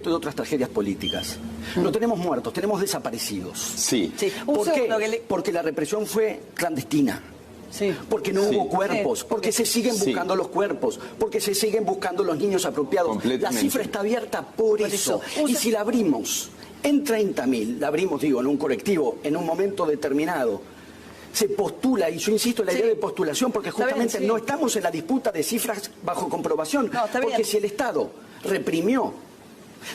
de otras tragedias políticas. No tenemos muertos, tenemos desaparecidos. Sí. ¿Por qué? Porque la represión fue clandestina. Sí. Porque no hubo cuerpos, porque se siguen buscando los cuerpos, porque se siguen buscando los niños apropiados. La cifra está abierta por eso. Y si la abrimos en 30.000, la abrimos, digo, en un colectivo, en un momento determinado, se postula, y yo insisto en la idea de postulación, porque justamente no estamos en la disputa de cifras bajo comprobación, porque si el Estado reprimió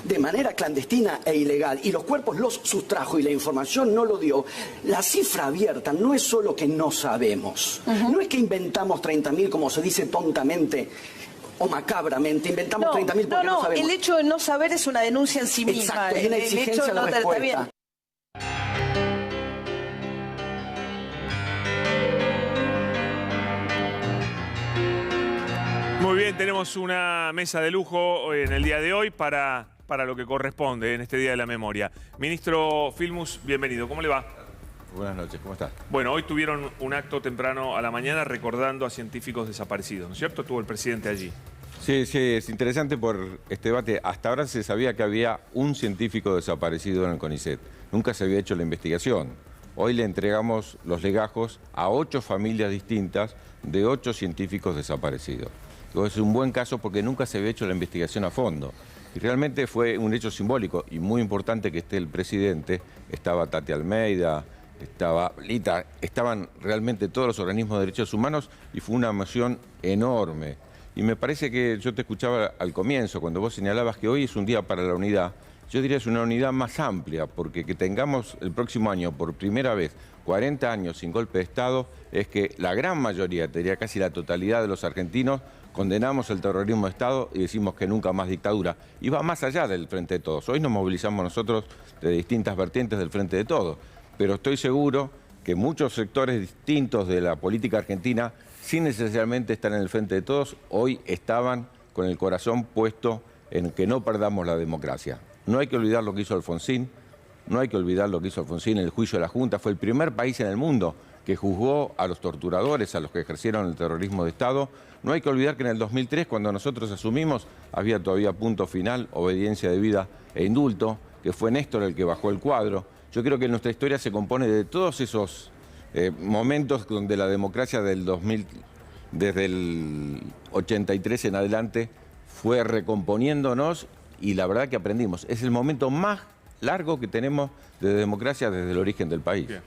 de manera clandestina e ilegal, y los cuerpos los sustrajo y la información no lo dio, la cifra abierta no es solo que no sabemos, no es que inventamos 30.000 como se dice tontamente o macabramente, inventamos 30.000 porque no sabemos. El hecho de no saber es una denuncia en sí misma. Exacto, es una exigencia de respuesta. Muy bien, tenemos una mesa de lujo en el día de hoy para lo que corresponde en este Día de la Memoria. Ministro Filmus, bienvenido. ¿Cómo le va? Buenas noches, ¿cómo está? Bueno, hoy tuvieron un acto temprano a la mañana recordando a científicos desaparecidos, ¿no es cierto? Estuvo el presidente allí. Sí, es interesante por este debate. Hasta ahora se sabía que había un científico desaparecido en el CONICET. Nunca se había hecho la investigación. Hoy le entregamos los legajos a 8 familias distintas de 8 científicos desaparecidos. Es un buen caso porque nunca se había hecho la investigación a fondo. Y realmente fue un hecho simbólico y muy importante que esté el presidente. Estaba Tati Almeida, estaba Lita, estaban realmente todos los organismos de derechos humanos y fue una emoción enorme. Y me parece que yo te escuchaba al comienzo, cuando vos señalabas que hoy es un día para la unidad. Yo diría es una unidad más amplia, porque que tengamos el próximo año por primera vez 40 años sin golpe de Estado es que la gran mayoría, te diría casi la totalidad de los argentinos, condenamos el terrorismo de Estado y decimos que nunca más dictadura. Y va más allá del Frente de Todos. Hoy nos movilizamos nosotros de distintas vertientes del Frente de Todos. Pero estoy seguro que muchos sectores distintos de la política argentina, sin necesariamente estar en el Frente de Todos, hoy estaban con el corazón puesto en que no perdamos la democracia. No hay que olvidar lo que hizo Alfonsín, no hay que olvidar lo que hizo Alfonsín en el juicio de la Junta. Fue el primer país en el mundo que juzgó a los torturadores, a los que ejercieron el terrorismo de Estado. No hay que olvidar que en el 2003, cuando nosotros asumimos, había todavía punto final, obediencia debida e indulto, que fue Néstor el que bajó el cuadro. Yo creo que nuestra historia se compone de todos esos momentos donde la democracia desde el 83 en adelante fue recomponiéndonos y la verdad que aprendimos. Es el momento más largo que tenemos de democracia desde el origen del país. Bien.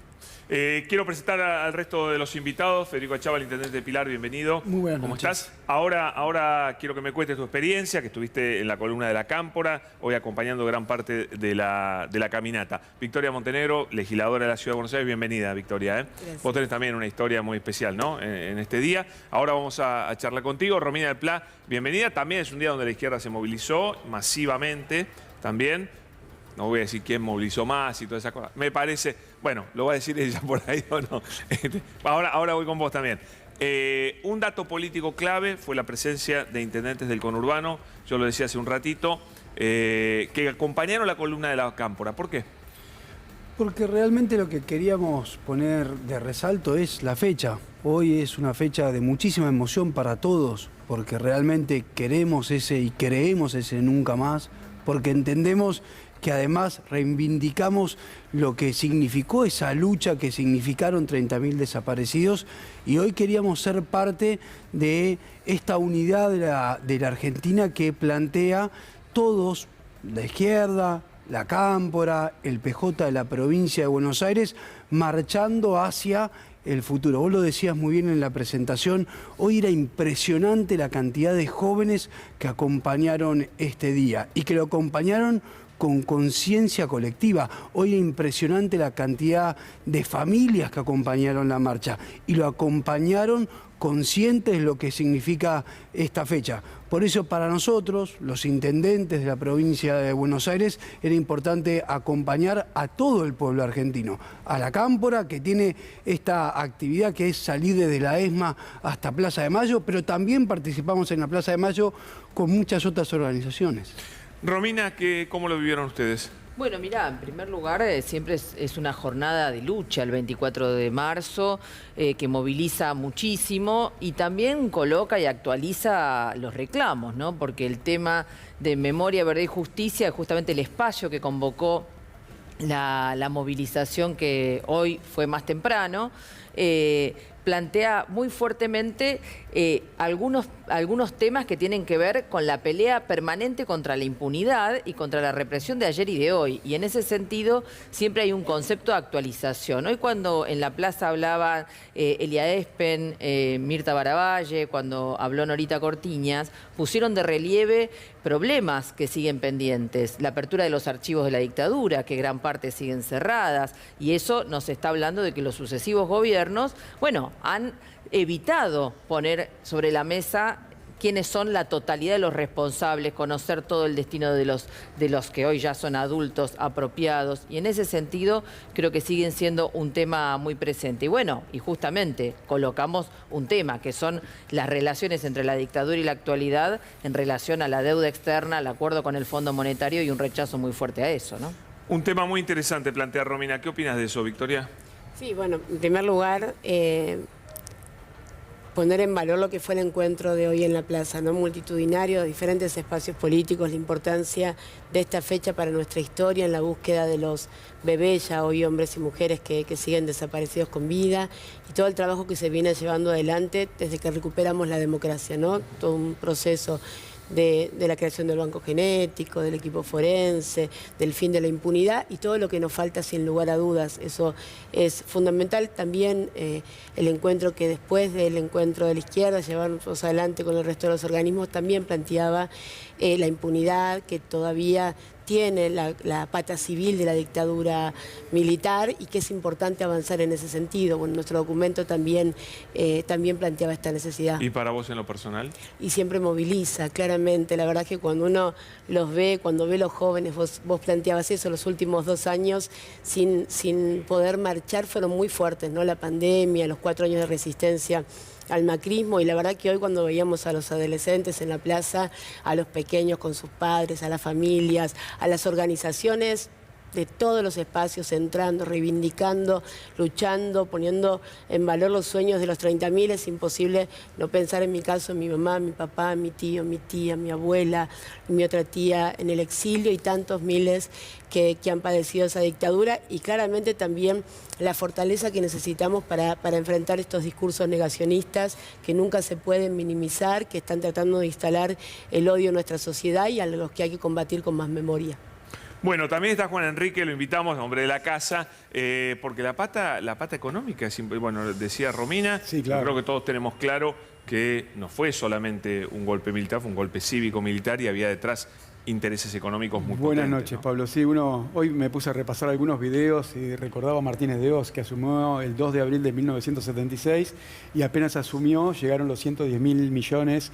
Quiero presentar al resto de los invitados. Federico Achával, intendente de Pilar, bienvenido. Muy buenas ¿Cómo noches. estás? Ahora quiero que me cuentes tu experiencia, que estuviste en la columna de La Cámpora, hoy acompañando gran parte de la caminata. Victoria Montenegro, legisladora de la Ciudad de Buenos Aires, bienvenida, Victoria. Vos tenés también una historia muy especial, ¿no? En este día. Ahora vamos a charlar contigo. Romina del Pla, bienvenida. También es un día donde la izquierda se movilizó masivamente también. No voy a decir quién movilizó más y todas esas cosas. Me parece... Bueno, lo va a decir ella por ahí o no. Ahora voy con vos también. Un dato político clave fue la presencia de intendentes del conurbano, yo lo decía hace un ratito, que acompañaron la columna de La Cámpora. ¿Por qué? Porque realmente lo que queríamos poner de resalto es la fecha. Hoy es una fecha de muchísima emoción para todos, porque realmente queremos ese y creemos ese nunca más, porque entendemos que además reivindicamos lo que significó esa lucha, que significaron 30.000 desaparecidos, y hoy queríamos ser parte de esta unidad de la Argentina que plantea todos, la izquierda, la Cámpora, el PJ de la provincia de Buenos Aires, marchando hacia el futuro. Vos lo decías muy bien en la presentación, hoy era impresionante la cantidad de jóvenes que acompañaron este día y que lo acompañaron con conciencia colectiva. Hoy es impresionante la cantidad de familias que acompañaron la marcha y lo acompañaron conscientes de lo que significa esta fecha. Por eso para nosotros, los intendentes de la provincia de Buenos Aires, era importante acompañar a todo el pueblo argentino, a la Cámpora, que tiene esta actividad que es salir desde la ESMA hasta Plaza de Mayo, pero también participamos en la Plaza de Mayo con muchas otras organizaciones. Romina, ¿cómo lo vivieron ustedes? Bueno, mirá, en primer lugar, siempre es una jornada de lucha el 24 de marzo, que moviliza muchísimo y también coloca y actualiza los reclamos, ¿no? Porque el tema de memoria, verdad y justicia es justamente el espacio que convocó la movilización que hoy fue más temprano. Plantea muy fuertemente algunos temas que tienen que ver con la pelea permanente contra la impunidad y contra la represión de ayer y de hoy. Y en ese sentido siempre hay un concepto de actualización. Hoy cuando en la plaza hablaba Elia Espen, Mirta Baravalle, cuando habló Norita Cortiñas, pusieron de relieve problemas que siguen pendientes. La apertura de los archivos de la dictadura, que gran parte siguen cerradas. Y eso nos está hablando de que los sucesivos gobiernos, bueno, han evitado poner sobre la mesa quiénes son la totalidad de los responsables, conocer todo el destino de los que hoy ya son adultos apropiados. Y en ese sentido creo que siguen siendo un tema muy presente. Y bueno, y justamente colocamos un tema que son las relaciones entre la dictadura y la actualidad en relación a la deuda externa, al acuerdo con el Fondo Monetario y un rechazo muy fuerte a eso, ¿no? Un tema muy interesante plantea Romina. ¿Qué opinas de eso, Victoria? Sí, bueno, en primer lugar, poner en valor lo que fue el encuentro de hoy en la plaza, ¿no? Multitudinario, diferentes espacios políticos, la importancia de esta fecha para nuestra historia en la búsqueda de los bebés, ya hoy hombres y mujeres que siguen desaparecidos con vida, y todo el trabajo que se viene llevando adelante desde que recuperamos la democracia, ¿no? Todo un proceso de la creación del banco genético, del equipo forense, del fin de la impunidad y todo lo que nos falta sin lugar a dudas. Eso es fundamental. También el encuentro que después del encuentro de la izquierda llevamos adelante con el resto de los organismos también planteaba la impunidad que todavía tiene la pata civil de la dictadura militar y que es importante avanzar en ese sentido. Bueno, nuestro documento también planteaba esta necesidad. ¿Y para vos en lo personal? Y siempre moviliza, claramente. La verdad que cuando uno los ve, cuando ve los jóvenes, vos planteabas eso, los últimos 2 años sin poder marchar fueron muy fuertes, ¿no? La pandemia, los 4 años de resistencia al macrismo, y la verdad que hoy cuando veíamos a los adolescentes en la plaza, a los pequeños con sus padres, a las familias, a las organizaciones de todos los espacios entrando, reivindicando, luchando, poniendo en valor los sueños de los 30.000, es imposible no pensar en mi caso, en mi mamá, mi papá, mi tío, mi tía, mi abuela, mi otra tía en el exilio y tantos miles que han padecido esa dictadura, y claramente también la fortaleza que necesitamos para enfrentar estos discursos negacionistas que nunca se pueden minimizar, que están tratando de instalar el odio en nuestra sociedad y a los que hay que combatir con más memoria. Bueno, también está Juan Enrique, lo invitamos, hombre de la casa, porque la pata económica, bueno, decía Romina, sí, claro. Creo que todos tenemos claro que no fue solamente un golpe militar, fue un golpe cívico-militar y había detrás intereses económicos muy Buenas potentes, noches, ¿no? Pablo. Sí, hoy me puse a repasar algunos videos y recordaba a Martínez de Oz, que asumió el 2 de abril de 1976 y apenas asumió, llegaron los 110 millones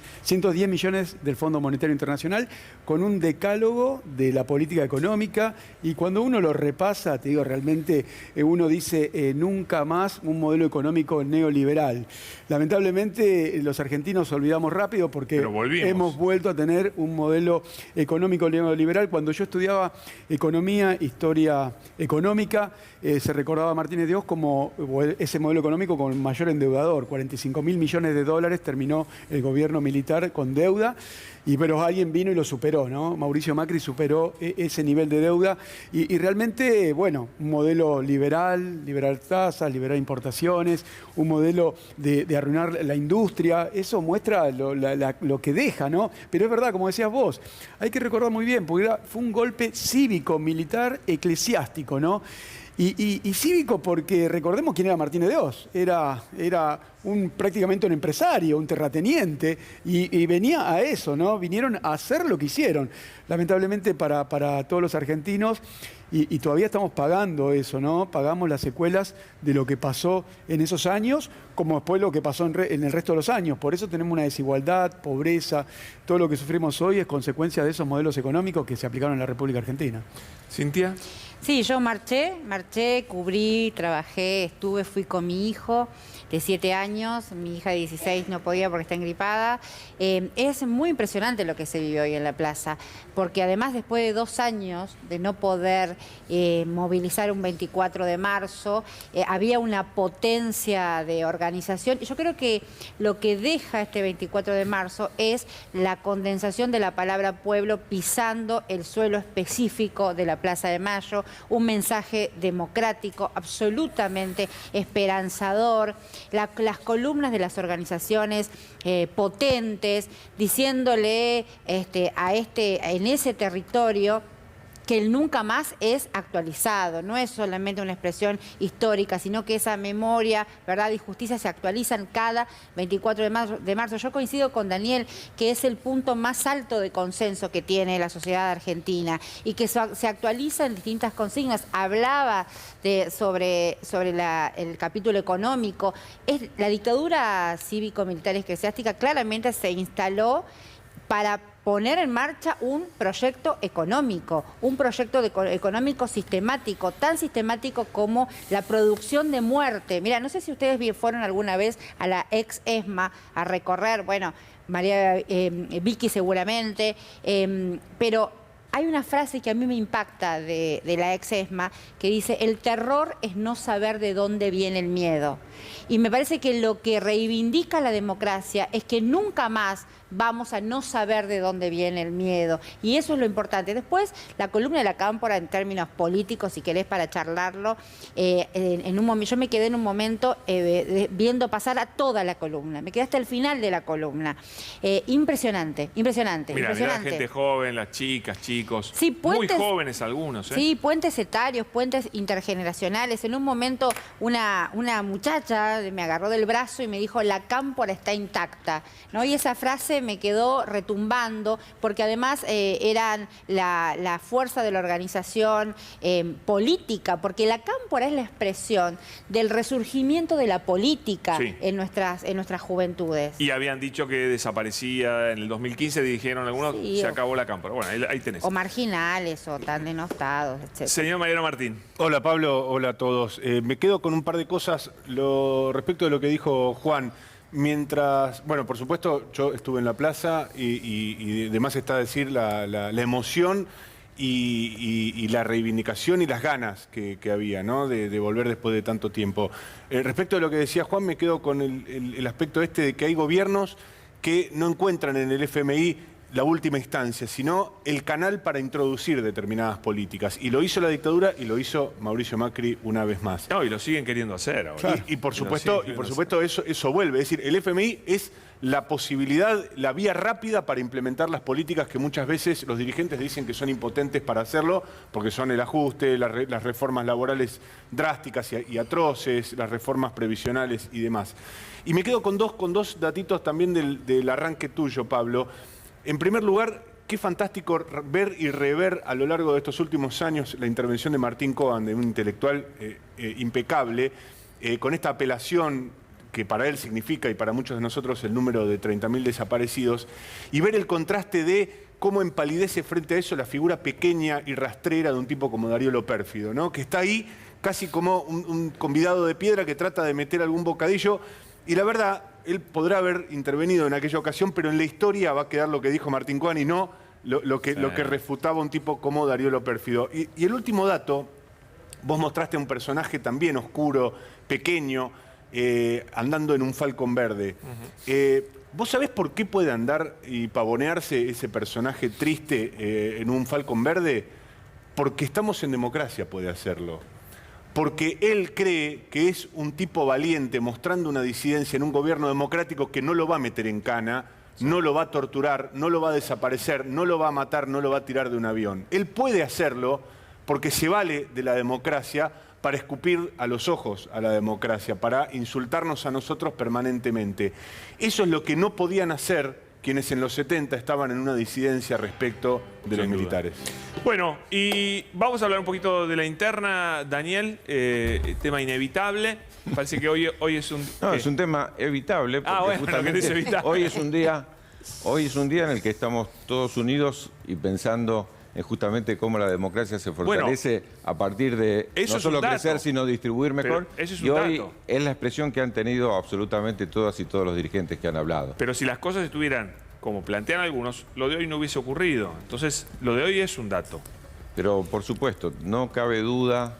del Fondo Monetario Internacional con un decálogo de la política económica, y cuando uno lo repasa, te digo, realmente uno dice nunca más un modelo económico neoliberal. Lamentablemente los argentinos olvidamos rápido porque hemos vuelto a tener un modelo económico neoliberal. Cuando yo estudiaba economía, historia económica, se recordaba a Martínez de Oz como ese modelo económico con mayor endeudador. 45.000 millones de dólares terminó el gobierno militar con deuda, pero alguien vino y lo superó, ¿no? Mauricio Macri superó ese nivel de deuda y realmente, bueno, un modelo liberar tasas, liberar importaciones, un modelo de arruinar la industria. Eso muestra lo que deja, ¿no? Pero es verdad, como decías vos, hay que recordar muy bien, porque fue un golpe cívico, militar, eclesiástico, ¿no? Y cívico porque recordemos quién era Martínez de Oz. Era prácticamente un empresario, un terrateniente, y venía a eso, ¿no? Vinieron a hacer lo que hicieron. Lamentablemente para todos los argentinos, y todavía estamos pagando eso, ¿no? Pagamos las secuelas de lo que pasó en esos años, como después lo que pasó en el resto de los años. Por eso tenemos una desigualdad, pobreza, todo lo que sufrimos hoy es consecuencia de esos modelos económicos que se aplicaron en la República Argentina. ¿Cintia? Sí, yo marché marché, cubrí, trabajé, fui con mi hijo de 7 años, mi hija de 16 no podía porque está engripada. Es muy impresionante lo que se vive hoy en la plaza, porque además después de 2 años de no poder movilizar un 24 de marzo, había una potencia de organización. Yo creo que lo que deja este 24 de marzo es la condensación de la palabra pueblo pisando el suelo específico de la Plaza de Mayo, un mensaje democrático absolutamente esperanzador, las columnas de las organizaciones potentes, diciéndole en ese territorio que el nunca más es actualizado, no es solamente una expresión histórica, sino que esa memoria, verdad y justicia se actualizan cada 24 de marzo. Yo coincido con Daniel que es el punto más alto de consenso que tiene la sociedad argentina y que se actualiza en distintas consignas. Hablaba sobre el capítulo económico. La dictadura cívico-militar eclesiástica claramente se instaló para poner en marcha un proyecto económico económico sistemático, tan sistemático como la producción de muerte. Mira, no sé si ustedes fueron alguna vez a la ex ESMA a recorrer, bueno, María Vicky seguramente, pero hay una frase que a mí me impacta de la ex ESMA que dice: el terror es no saber de dónde viene el miedo. Y me parece que lo que reivindica la democracia es que nunca más vamos a no saber de dónde viene el miedo. Y eso es lo importante. Después, la columna de la Cámpora, en términos políticos, si querés para charlarlo, yo me quedé en un momento viendo pasar a toda la columna. Me quedé hasta el final de la columna. Impresionante. Mirá la gente joven, las chicas, chicos, sí, puentes, muy jóvenes algunos. Sí, puentes etarios, puentes intergeneracionales. En un momento una muchacha me agarró del brazo y me dijo: la Cámpora está intacta, ¿no? Y esa frase me quedó retumbando, porque además eran la fuerza de la organización política, porque la Cámpora es la expresión del resurgimiento de la política en nuestras juventudes. Y habían dicho que desaparecía en el 2015, dijeron algunos, sí, se acabó la Cámpora. Bueno, ahí tenés. O marginales, o tan denostados, etc. Señor Mariano Martín. Hola Pablo, hola a todos. Me quedo con un par de cosas respecto de lo que dijo Juan. Mientras, bueno, por supuesto, yo estuve en la plaza y además está decir la emoción y la reivindicación y las ganas que había, ¿no? de volver después de tanto tiempo. Respecto de lo que decía Juan, me quedo con el aspecto de que hay gobiernos que no encuentran en el FMI la última instancia, sino el canal para introducir determinadas políticas. Y lo hizo la dictadura y lo hizo Mauricio Macri una vez más. No, y lo siguen queriendo hacer ahora. Claro. Y por supuesto eso vuelve. Es decir, el FMI es la posibilidad, la vía rápida para implementar las políticas que muchas veces los dirigentes dicen que son impotentes para hacerlo, porque son el ajuste, las reformas laborales drásticas y atroces, las reformas previsionales y demás. Y me quedo con dos datitos también del arranque tuyo, Pablo. En primer lugar, qué fantástico ver y rever a lo largo de estos últimos años la intervención de Martín Coan, de un intelectual impecable, con esta apelación que para él significa y para muchos de nosotros el número de 30.000 desaparecidos, y ver el contraste de cómo empalidece frente a eso la figura pequeña y rastrera de un tipo como Darío Lopérfido, ¿no? Que está ahí casi como un convidado de piedra que trata de meter algún bocadillo, y la verdad, él podrá haber intervenido en aquella ocasión, pero en la historia va a quedar lo que dijo Martín Coan y no lo que refutaba un tipo como Darío Lopérfido. Y el último dato, vos mostraste a un personaje también oscuro, pequeño, andando en un falcón verde. ¿Vos sabés por qué puede andar y pavonearse ese personaje triste en un falcón verde? Porque estamos en democracia, puede hacerlo. Porque él cree que es un tipo valiente mostrando una disidencia en un gobierno democrático que no lo va a meter en cana, no lo va a torturar, no lo va a desaparecer, no lo va a matar, no lo va a tirar de un avión. Él puede hacerlo porque se vale de la democracia para escupir a los ojos a la democracia, para insultarnos a nosotros permanentemente. Eso es lo que no podían hacer quienes en los 70 estaban en una disidencia respecto de los militares. Bueno, y vamos a hablar un poquito de la interna, Daniel, tema inevitable. Parece que hoy es un... No, es un tema evitable, porque bueno, justamente evitable. hoy es un día en el que estamos todos unidos y pensando es justamente cómo la democracia se fortalece a partir de no solo crecer, sino distribuir mejor. Eso es y un hoy dato. es la expresión que han tenido absolutamente todas y todos los dirigentes que han hablado. Pero si las cosas estuvieran como plantean algunos, lo de hoy no hubiese ocurrido. Entonces, lo de hoy es un dato. Pero, por supuesto, no cabe duda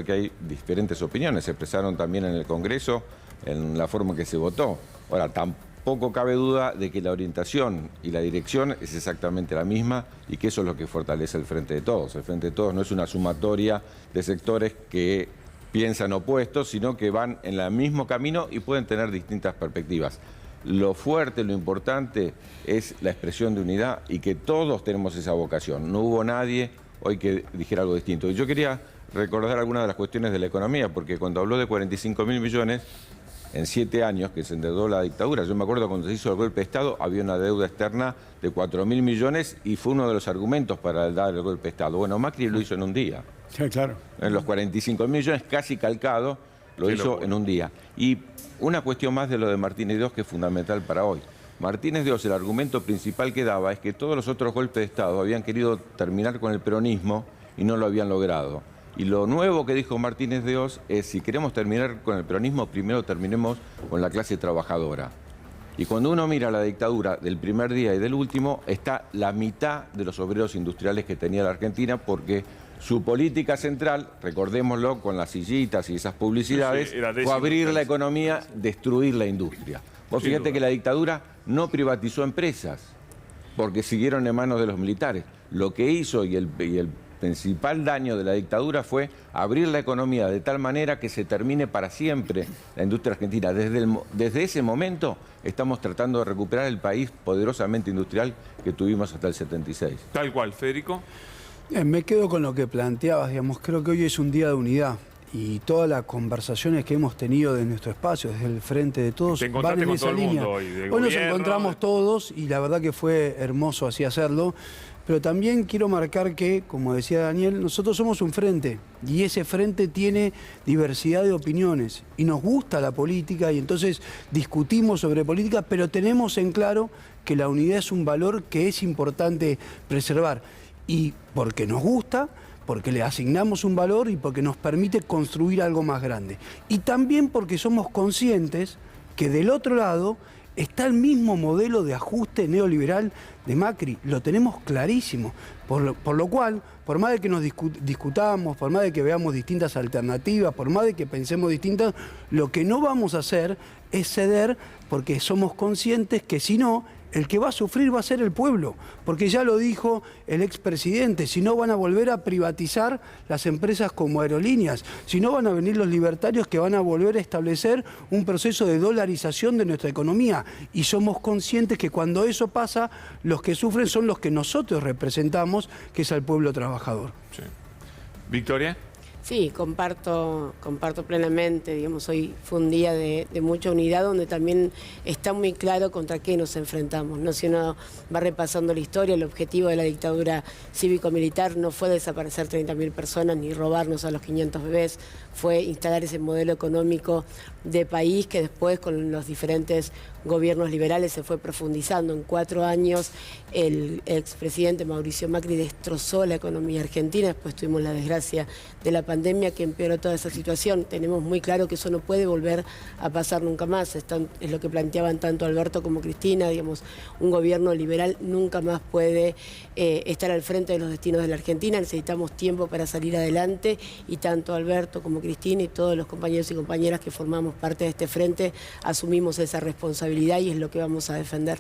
que hay diferentes opiniones. Se expresaron también en el Congreso en la forma que se votó. Ahora, tampoco cabe duda de que la orientación y la dirección es exactamente la misma y que eso es lo que fortalece el Frente de Todos. El Frente de Todos no es una sumatoria de sectores que piensan opuestos, sino que van en el mismo camino y pueden tener distintas perspectivas. Lo fuerte, lo importante es la expresión de unidad y que todos tenemos esa vocación. No hubo nadie hoy que dijera algo distinto. Y yo quería recordar algunas de las cuestiones de la economía, porque cuando habló de 45.000 millones en 7 años que se endeudó la dictadura, yo me acuerdo cuando se hizo el golpe de Estado, había una deuda externa de 4.000 millones y fue uno de los argumentos para dar el golpe de Estado. Bueno, Macri lo hizo en un día. Sí, claro. En los 45.000 millones casi calcado, lo hizo en un día. Y una cuestión más de lo de Martínez de Oz que es fundamental para hoy. Martínez de Oz, el argumento principal que daba es que todos los otros golpes de Estado habían querido terminar con el peronismo y no lo habían logrado. Y lo nuevo que dijo Martínez de Oz es, si queremos terminar con el peronismo, primero terminemos con la clase trabajadora. Y cuando uno mira la dictadura del primer día y del último, está la mitad de los obreros industriales que tenía la Argentina, porque su política central, recordémoslo con las sillitas y esas publicidades, fue abrir la economía, destruir la industria. Vos fíjate que la dictadura no privatizó empresas, porque siguieron en manos de los militares. Lo que hizo y el principal daño de la dictadura fue abrir la economía de tal manera que se termine para siempre la industria argentina. Desde ese momento estamos tratando de recuperar el país poderosamente industrial que tuvimos hasta el 76. Tal cual, Federico. Me quedo con lo que planteabas, digamos, creo que hoy es un día de unidad y todas las conversaciones que hemos tenido de nuestro espacio, desde el Frente de Todos, van en esa línea. Hoy nos encontramos todos y la verdad que fue hermoso así hacerlo, pero también quiero marcar que, como decía Daniel, nosotros somos un frente y ese frente tiene diversidad de opiniones y nos gusta la política y entonces discutimos sobre política, pero tenemos en claro que la unidad es un valor que es importante preservar. Y porque nos gusta, porque le asignamos un valor y porque nos permite construir algo más grande. Y también porque somos conscientes que del otro lado está el mismo modelo de ajuste neoliberal de Macri. Lo tenemos clarísimo. Por lo cual, por más de que nos discutamos, por más de que veamos distintas alternativas, por más de que pensemos distintas, lo que no vamos a hacer es ceder porque somos conscientes que si no, el que va a sufrir va a ser el pueblo, porque ya lo dijo el expresidente, si no van a volver a privatizar las empresas como aerolíneas, si no van a venir los libertarios que van a volver a establecer un proceso de dolarización de nuestra economía. Y somos conscientes que cuando eso pasa, los que sufren son los que nosotros representamos, que es al pueblo trabajador. Sí. Victoria. Sí, comparto plenamente, digamos, hoy fue un día de mucha unidad donde también está muy claro contra qué nos enfrentamos, ¿no? Si uno va repasando la historia, el objetivo de la dictadura cívico-militar no fue desaparecer 30.000 personas ni robarnos a los 500 bebés, fue instalar ese modelo económico de país que después con los diferentes gobiernos liberales se fue profundizando. En 4 años el expresidente Mauricio Macri destrozó la economía argentina, después tuvimos la desgracia de la pandemia que empeoró toda esa situación. Tenemos muy claro que eso no puede volver a pasar nunca más. Es lo que planteaban tanto Alberto como Cristina, digamos, un gobierno liberal nunca más puede estar al frente de los destinos de la Argentina. Necesitamos tiempo para salir adelante y tanto Alberto como Cristina y todos los compañeros y compañeras que formamos parte de este frente asumimos esa responsabilidad y es lo que vamos a defender.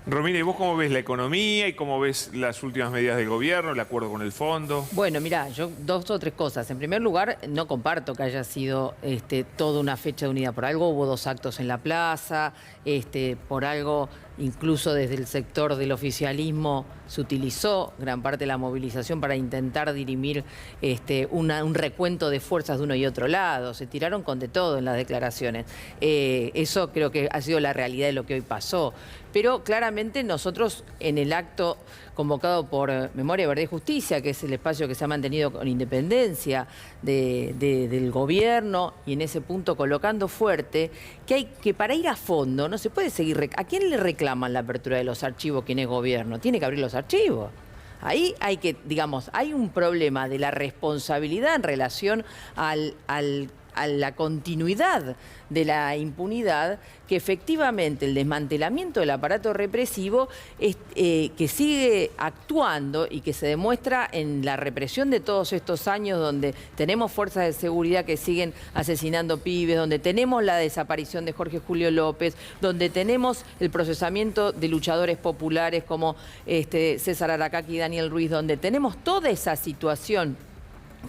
Romina, ¿y vos cómo ves la economía y cómo ves las últimas medidas del gobierno, el acuerdo con el fondo? Bueno, mira, yo 2 o 3 cosas. En primer lugar, no comparto que haya sido toda una fecha de unidad. Por algo hubo 2 actos en la plaza, por algo incluso desde el sector del oficialismo se utilizó gran parte de la movilización para intentar dirimir un recuento de fuerzas de uno y otro lado. Se tiraron con de todo en las declaraciones. Eso creo que ha sido la realidad de lo que hoy pasó. Pero claramente nosotros en el acto convocado por Memoria, Verdad y Justicia, que es el espacio que se ha mantenido con independencia del gobierno y en ese punto colocando fuerte, que para ir a fondo no se puede seguir. ¿A quién le reclaman la apertura de los archivos quien es gobierno? Tiene que abrir los archivos. Ahí hay que, digamos, hay un problema de la responsabilidad en relación a la continuidad de la impunidad, que efectivamente el desmantelamiento del aparato represivo que sigue actuando y que se demuestra en la represión de todos estos años, donde tenemos fuerzas de seguridad que siguen asesinando pibes, donde tenemos la desaparición de Jorge Julio López, donde tenemos el procesamiento de luchadores populares como César Aracaki y Daniel Ruiz, donde tenemos toda esa situación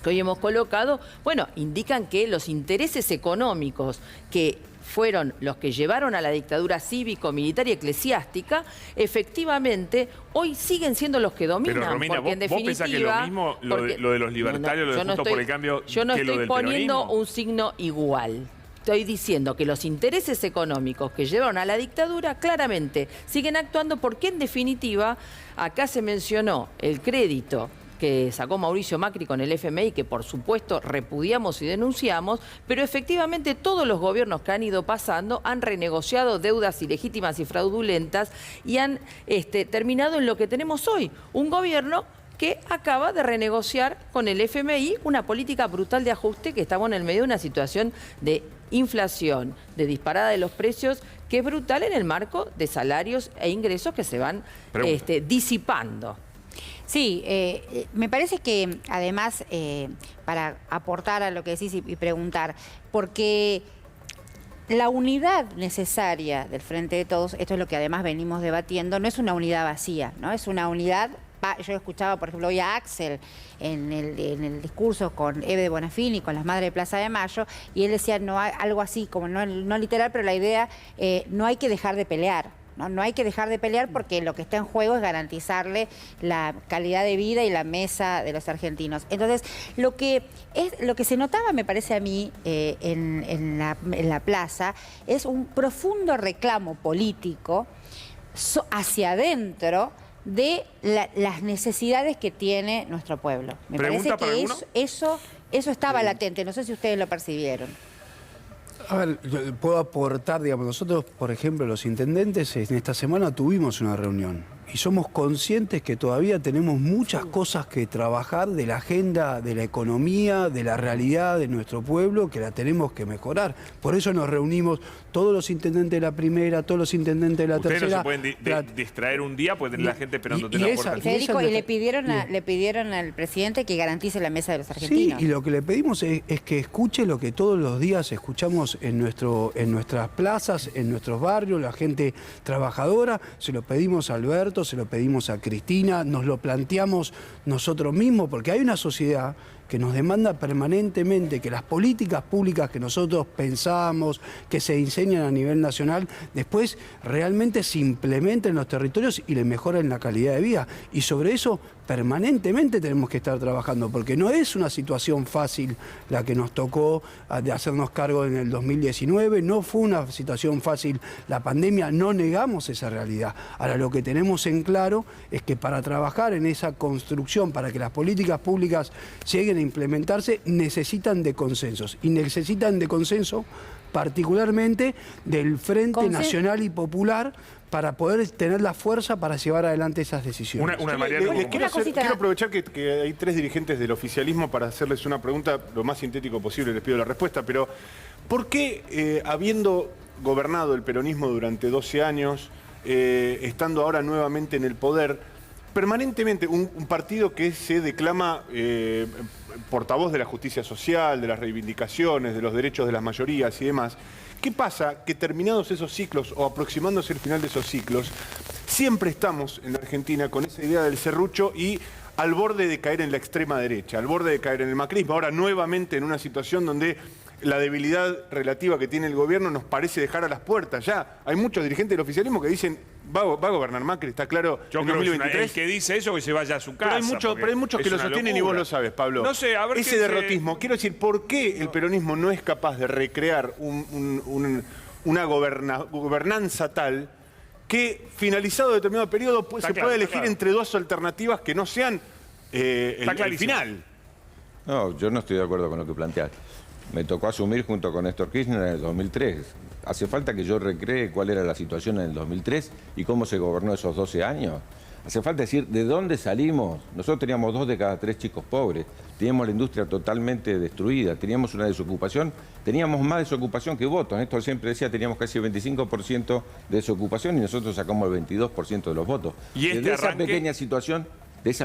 que hoy hemos colocado, bueno, indican que los intereses económicos que fueron los que llevaron a la dictadura cívico-militar y eclesiástica, efectivamente, hoy siguen siendo los que dominan. Pero, Romina, porque en definitiva, ¿vos pensás que es lo mismo lo de los libertarios, lo de Juntos por el Cambio, yo no que lo estoy del poniendo peronismo? un signo igual. Estoy diciendo que los intereses económicos que llevaron a la dictadura claramente siguen actuando porque, en definitiva, acá se mencionó el crédito que sacó Mauricio Macri con el FMI, que por supuesto repudiamos y denunciamos, pero efectivamente todos los gobiernos que han ido pasando han renegociado deudas ilegítimas y fraudulentas y han terminado en lo que tenemos hoy, un gobierno que acaba de renegociar con el FMI una política brutal de ajuste, que estamos en el medio de una situación de inflación, de disparada de los precios, que es brutal en el marco de salarios e ingresos que se van disipando. Sí, me parece que además, para aportar a lo que decís y preguntar, porque la unidad necesaria del Frente de Todos, esto es lo que además venimos debatiendo, no es una unidad vacía, ¿no? Es una unidad. Yo escuchaba, por ejemplo, hoy a Axel en el discurso con Eve de Bonafini, con las Madres de Plaza de Mayo, y él decía algo así, como no literal, pero la idea, no hay que dejar de pelear. No hay que dejar de pelear porque lo que está en juego es garantizarle la calidad de vida y la mesa de los argentinos. Entonces, lo que se notaba, me parece a mí, en la plaza, es un profundo reclamo político hacia adentro de las necesidades que tiene nuestro pueblo. Me parece que eso estaba latente. No sé si ustedes lo percibieron. A ver, yo puedo aportar, digamos, nosotros, por ejemplo, los intendentes, en esta semana tuvimos una reunión y somos conscientes que todavía tenemos muchas cosas que trabajar de la agenda, de la economía, de la realidad de nuestro pueblo, que la tenemos que mejorar. Por eso nos reunimos todos los intendentes de la primera, todos los intendentes de la tercera. Ustedes no se pueden distraer un día, puede tener la gente esperándote en la puerta. Y Federico, le pidieron al presidente que garantice la mesa de los argentinos. Sí, y lo que le pedimos es que escuche lo que todos los días escuchamos en nuestras plazas, en nuestros barrios, la gente trabajadora. Se lo pedimos a Alberto, se lo pedimos a Cristina, nos lo planteamos nosotros mismos, porque hay una sociedad que nos demanda permanentemente que las políticas públicas que nosotros pensamos, que se diseñan a nivel nacional, después realmente se implementen en los territorios y le mejoren la calidad de vida. Y sobre eso permanentemente tenemos que estar trabajando, porque no es una situación fácil la que nos tocó de hacernos cargo en el 2019, no fue una situación fácil la pandemia, no negamos esa realidad. Ahora, lo que tenemos en claro es que para trabajar en esa construcción, para que las políticas públicas lleguen a implementarse, necesitan de consensos, y necesitan de consenso particularmente del Frente Nacional y Popular, para poder tener la fuerza para llevar adelante esas decisiones. Quiero aprovechar que hay tres dirigentes del oficialismo para hacerles una pregunta lo más sintético posible, les pido la respuesta, pero ¿por qué, habiendo gobernado el peronismo durante 12 años, estando ahora nuevamente en el poder, permanentemente un partido que se declama portavoz de la justicia social, de las reivindicaciones, de los derechos de las mayorías y demás, ¿qué pasa? Que terminados esos ciclos o aproximándose el final de esos ciclos, siempre estamos en la Argentina con esa idea del serrucho y al borde de caer en la extrema derecha, al borde de caer en el macrismo, ahora nuevamente en una situación donde la debilidad relativa que tiene el gobierno nos parece dejar a las puertas. Ya hay muchos dirigentes del oficialismo que dicen va a gobernar Macri, está claro, yo en creo 2023. Que el que dice eso que se vaya a su casa. Pero hay muchos que lo sostienen y vos lo sabes, Pablo. No sé, a ver ese derrotismo. Quiero decir, ¿por qué el peronismo no es capaz de recrear una gobernanza tal que, finalizado determinado periodo, se puede elegir entre dos alternativas que no sean el final? No, yo no estoy de acuerdo con lo que planteaste. Me tocó asumir junto con Néstor Kirchner en el 2003. ¿Hace falta que yo recree cuál era la situación en el 2003 y cómo se gobernó esos 12 años? Hace falta decir de dónde salimos. Nosotros teníamos 2 de cada 3 chicos pobres, teníamos la industria totalmente destruida, teníamos una desocupación, teníamos más desocupación que votos. Néstor siempre decía teníamos casi el 25% de desocupación y nosotros sacamos el 22% de los votos. ¿Y de esa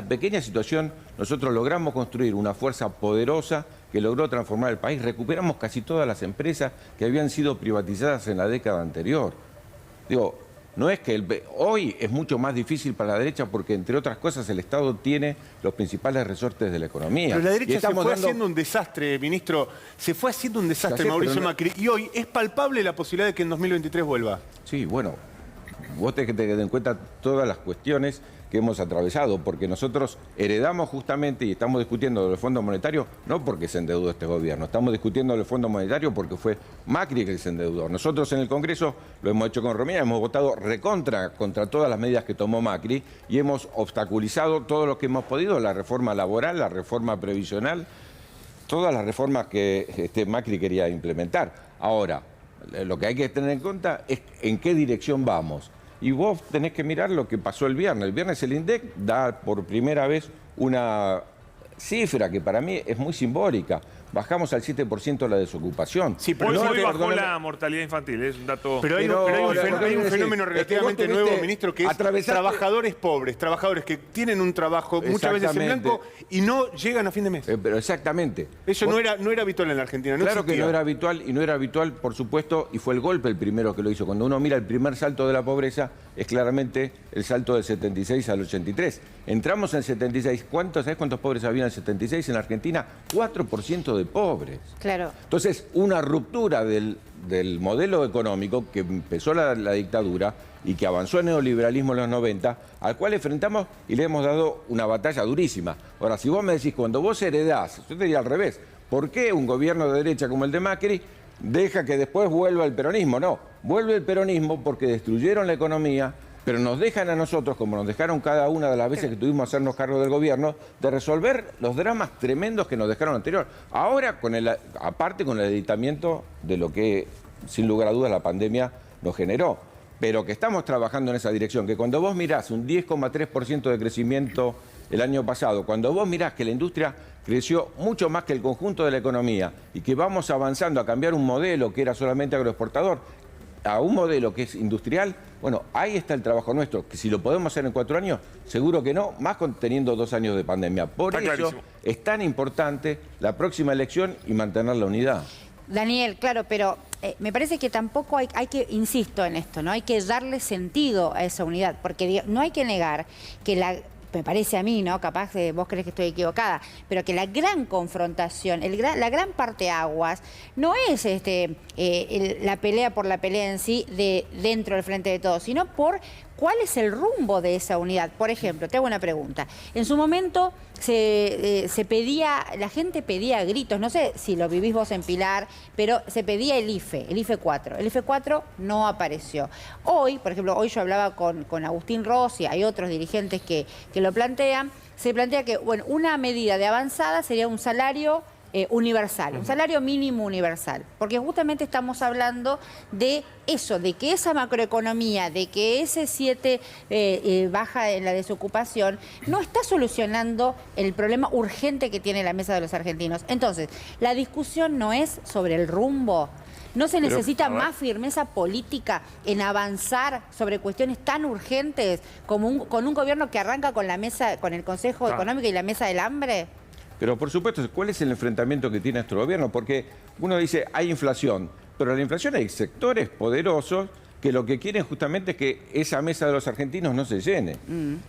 pequeña situación, nosotros logramos construir una fuerza poderosa que logró transformar el país. Recuperamos casi todas las empresas que habían sido privatizadas en la década anterior. Digo, no es que hoy es mucho más difícil para la derecha porque, entre otras cosas, el Estado tiene los principales resortes de la economía. Pero la derecha se fue haciendo un desastre, ministro. Se fue haciendo un desastre, Mauricio Macri. Y hoy es palpable la posibilidad de que en 2023 vuelva. Sí, bueno, vos tenés que tener en cuenta todas las cuestiones que hemos atravesado, porque nosotros heredamos justamente, y estamos discutiendo del Fondo Monetario, no porque se endeudó este gobierno, estamos discutiendo del Fondo Monetario porque fue Macri que se endeudó. Nosotros en el Congreso lo hemos hecho con Romina, hemos votado contra todas las medidas que tomó Macri y hemos obstaculizado todo lo que hemos podido, la reforma laboral, la reforma previsional, todas las reformas que Macri quería implementar. Ahora, lo que hay que tener en cuenta es en qué dirección vamos. Y vos tenés que mirar lo que pasó el viernes. El viernes el INDEC da por primera vez una cifra que para mí es muy simbólica. Bajamos al 7% la desocupación. Sí, pero hoy bajó la mortalidad infantil, es un dato... Pero hay un fenómeno relativamente nuevo, ministro, que es trabajadores pobres, trabajadores que tienen un trabajo muchas veces en blanco y no llegan a fin de mes. Pero exactamente. Eso no era habitual en la Argentina, no Claro existía. que no era habitual, y no era habitual, por supuesto, y fue el golpe el primero que lo hizo. Cuando uno mira el primer salto de la pobreza, es claramente el salto del 76 al 83. Entramos en el 76. ¿Sabés cuántos pobres había en el 76 en la Argentina? 4% de pobres. Claro. Entonces, una ruptura del modelo económico que empezó la dictadura y que avanzó el neoliberalismo en los 90, al cual enfrentamos y le hemos dado una batalla durísima. Ahora, si vos me decís, cuando vos heredás, yo te diría al revés, ¿por qué un gobierno de derecha como el de Macri deja que después vuelva el peronismo? No, vuelve el peronismo porque destruyeron la economía, pero nos dejan a nosotros, como nos dejaron cada una de las veces que tuvimos que hacernos cargo del gobierno, de resolver los dramas tremendos que nos dejaron anterior. Ahora, aparte con el editamiento de lo que, sin lugar a dudas, la pandemia nos generó. Pero que estamos trabajando en esa dirección, que cuando vos mirás un 10,3% de crecimiento el año pasado, cuando vos mirás que la industria creció mucho más que el conjunto de la economía y que vamos avanzando a cambiar un modelo que era solamente agroexportador a un modelo que es industrial, bueno, ahí está el trabajo nuestro, que si lo podemos hacer en 4 años, seguro que no, más teniendo 2 años de pandemia. Por eso es tan importante la próxima elección y mantener la unidad. Daniel, claro, pero me parece que tampoco hay que, insisto en esto, ¿no? Hay que darle sentido a esa unidad, porque no hay que negar que me parece a mí, ¿no? Capaz que vos crees que estoy equivocada, pero que la gran confrontación, la gran parteaguas, no es la pelea por la pelea en sí dentro del Frente de Todos, sino por cuál es el rumbo de esa unidad. Por ejemplo, te hago una pregunta. En su momento la gente pedía a gritos, no sé si lo vivís vos en Pilar, pero se pedía el IFE 4. El IFE 4 no apareció. Hoy, por ejemplo, hoy yo hablaba con Agustín Rossi, hay otros dirigentes que lo plantean, se plantea que, bueno, una medida de avanzada sería un salario universal, un salario mínimo universal, porque justamente estamos hablando de eso, de que esa macroeconomía, de que ese 7 baja en la desocupación, no está solucionando el problema urgente que tiene la mesa de los argentinos. Entonces, la discusión no es sobre el rumbo. ¿No se necesita más firmeza política en avanzar sobre cuestiones tan urgentes como con un gobierno que arranca con la mesa, con el Consejo Económico y la mesa del hambre? Pero por supuesto, ¿cuál es el enfrentamiento que tiene nuestro gobierno? Porque uno dice, hay inflación, pero en la inflación hay sectores poderosos que lo que quieren justamente es que esa mesa de los argentinos no se llene.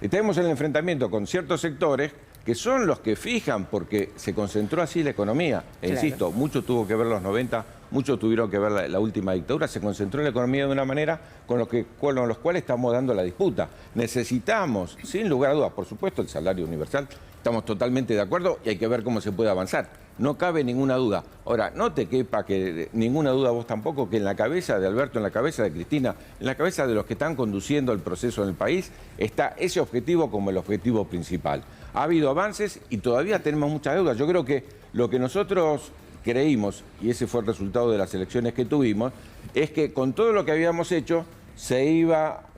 Y tenemos el enfrentamiento con ciertos sectores que son los que fijan, porque se concentró así la economía. E insisto, mucho tuvo que ver los 90, mucho tuvieron que ver la última dictadura, se concentró la economía de una manera con los cuales estamos dando la disputa. Necesitamos, sin lugar a dudas, por supuesto, el salario universal, estamos totalmente de acuerdo y hay que ver cómo se puede avanzar. No cabe ninguna duda. Ahora, no te quepa ninguna duda vos tampoco que en la cabeza de Alberto, en la cabeza de Cristina, en la cabeza de los que están conduciendo el proceso en el país, está ese objetivo como el objetivo principal. Ha habido avances y todavía tenemos muchas deudas. Yo creo que lo que nosotros creímos, y ese fue el resultado de las elecciones que tuvimos, es que con todo lo que habíamos hecho,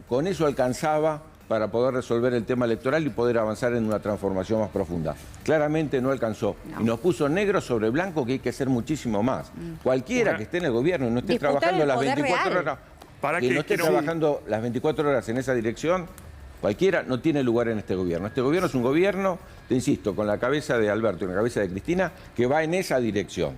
con eso alcanzaba para poder resolver el tema electoral y poder avanzar en una transformación más profunda. Claramente no alcanzó. Y nos puso negro sobre blanco que hay que hacer muchísimo más. Cualquiera que esté en el gobierno y no esté Disputar trabajando el las poder 24 real. horas, Para que que no esté trabajando las 24 horas en esa dirección, cualquiera no tiene lugar en este gobierno. Este gobierno es un gobierno, te insisto, con la cabeza de Alberto y la cabeza de Cristina, que va en esa dirección.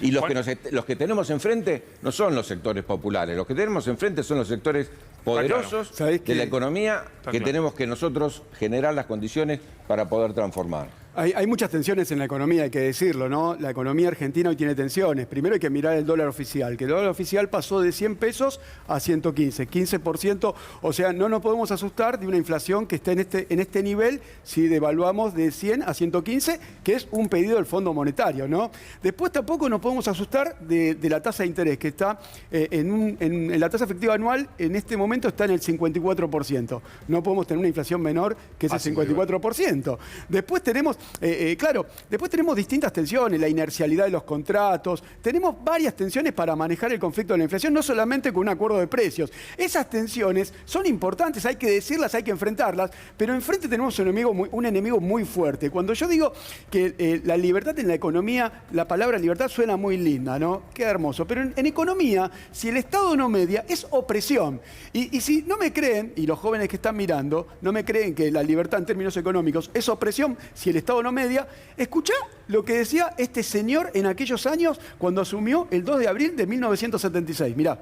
Y los que tenemos enfrente no son los sectores populares, los que tenemos enfrente son los sectores poderosos de la economía que tenemos que nosotros generar las condiciones para poder transformar. Hay muchas tensiones en la economía, hay que decirlo, ¿no? La economía argentina hoy tiene tensiones. Primero hay que mirar el dólar oficial, que el dólar oficial pasó de 100 pesos a 115, 15%. O sea, no nos podemos asustar de una inflación que está en este nivel si devaluamos de 100 a 115, que es un pedido del Fondo Monetario, ¿no? Después tampoco nos podemos asustar de la tasa de interés, que está en la tasa efectiva anual, en este momento está en el 54%. No podemos tener una inflación menor que ese 54%. Después tenemos... después tenemos distintas tensiones, la inercialidad de los contratos, tenemos varias tensiones para manejar el conflicto de la inflación, no solamente con un acuerdo de precios. Esas tensiones son importantes, hay que decirlas, hay que enfrentarlas, pero enfrente tenemos un enemigo muy fuerte. Cuando yo digo que la libertad en la economía, la palabra libertad suena muy linda, ¿no? Queda hermoso, pero en economía, si el Estado no media, es opresión. Y si no me creen, y los jóvenes que están mirando, no me creen que la libertad en términos económicos es opresión, si el Estado no media, escuchá lo que decía este señor en aquellos años cuando asumió el 2 de abril de 1976. Mirá.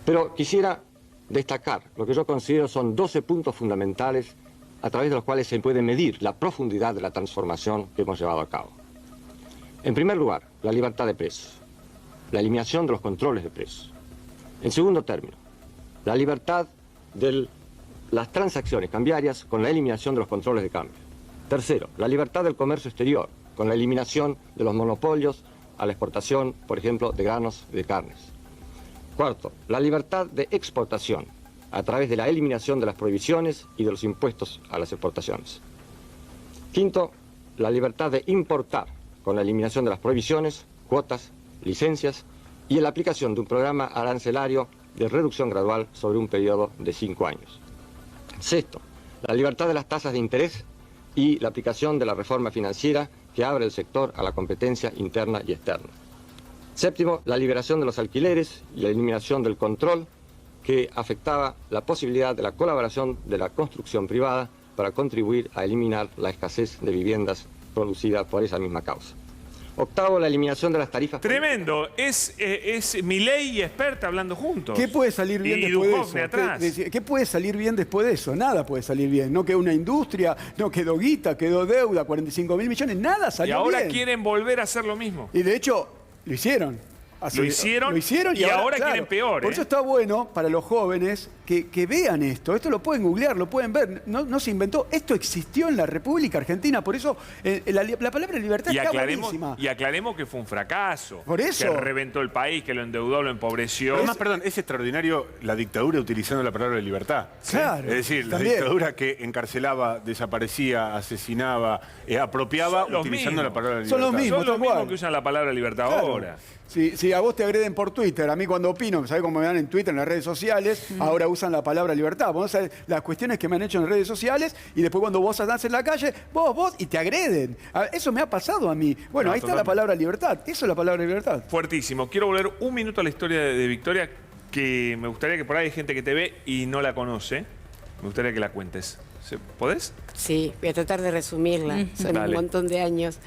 Pero quisiera destacar lo que yo considero son 12 puntos fundamentales a través de los cuales se puede medir la profundidad de la transformación que hemos llevado a cabo. En primer lugar, la libertad de precios, la eliminación de los controles de precios. En segundo término, la libertad de las transacciones cambiarias con la eliminación de los controles de cambio. Tercero, la libertad del comercio exterior, con la eliminación de los monopolios a la exportación, por ejemplo, de granos y de carnes. Cuarto, la libertad de exportación, a través de la eliminación de las prohibiciones y de los impuestos a las exportaciones. Quinto, la libertad de importar, con la eliminación de las prohibiciones, cuotas, licencias y en la aplicación de un programa arancelario de reducción gradual sobre un periodo de 5 años. Sexto, la libertad de las tasas de interés y la aplicación de la reforma financiera que abre el sector a la competencia interna y externa. Séptimo, la liberación de los alquileres y la eliminación del control que afectaba la posibilidad de la colaboración de la construcción privada para contribuir a eliminar la escasez de viviendas producida por esa misma causa. Octavo, la eliminación de las tarifas... Tremendo. Es Milei y Experta hablando juntos. ¿Qué puede salir bien después de eso? De atrás. ¿Qué puede salir bien después de eso? Nada puede salir bien. No quedó una industria, no quedó guita, quedó deuda, 45.000 millones, nada salió bien. Y ahora quieren volver a hacer lo mismo. Y de hecho, lo hicieron. Lo hicieron y ahora claro, quieren peor. Por eso está bueno para los jóvenes que vean esto. Esto lo pueden googlear, lo pueden ver. No se inventó. Esto existió en la República Argentina. Por eso la palabra libertad está buenísima. Y aclaremos que fue un fracaso. Por eso. Que reventó el país, que lo endeudó, lo empobreció. Además, perdón, es extraordinario la dictadura utilizando la palabra libertad. Claro. Es decir, también. La dictadura que encarcelaba, desaparecía, asesinaba, apropiaba utilizando la palabra libertad. Son los mismos. Son los mismos que usan la palabra libertad ahora. Si a vos te agreden por Twitter, a mí cuando opino, ¿sabés cómo me dan en Twitter, en las redes sociales? Ahora usan la palabra libertad. Vos sabés las cuestiones que me han hecho en redes sociales y después cuando vos andás en la calle, vos, y te agreden. Eso me ha pasado a mí. Bueno, ahí está la palabra libertad. Eso es la palabra libertad. Fuertísimo. Quiero volver un minuto a la historia de Victoria, que me gustaría que por ahí hay gente que te ve y no la conoce. Me gustaría que la cuentes. ¿Podés? Sí, voy a tratar de resumirla. Son Dale. un montón de años.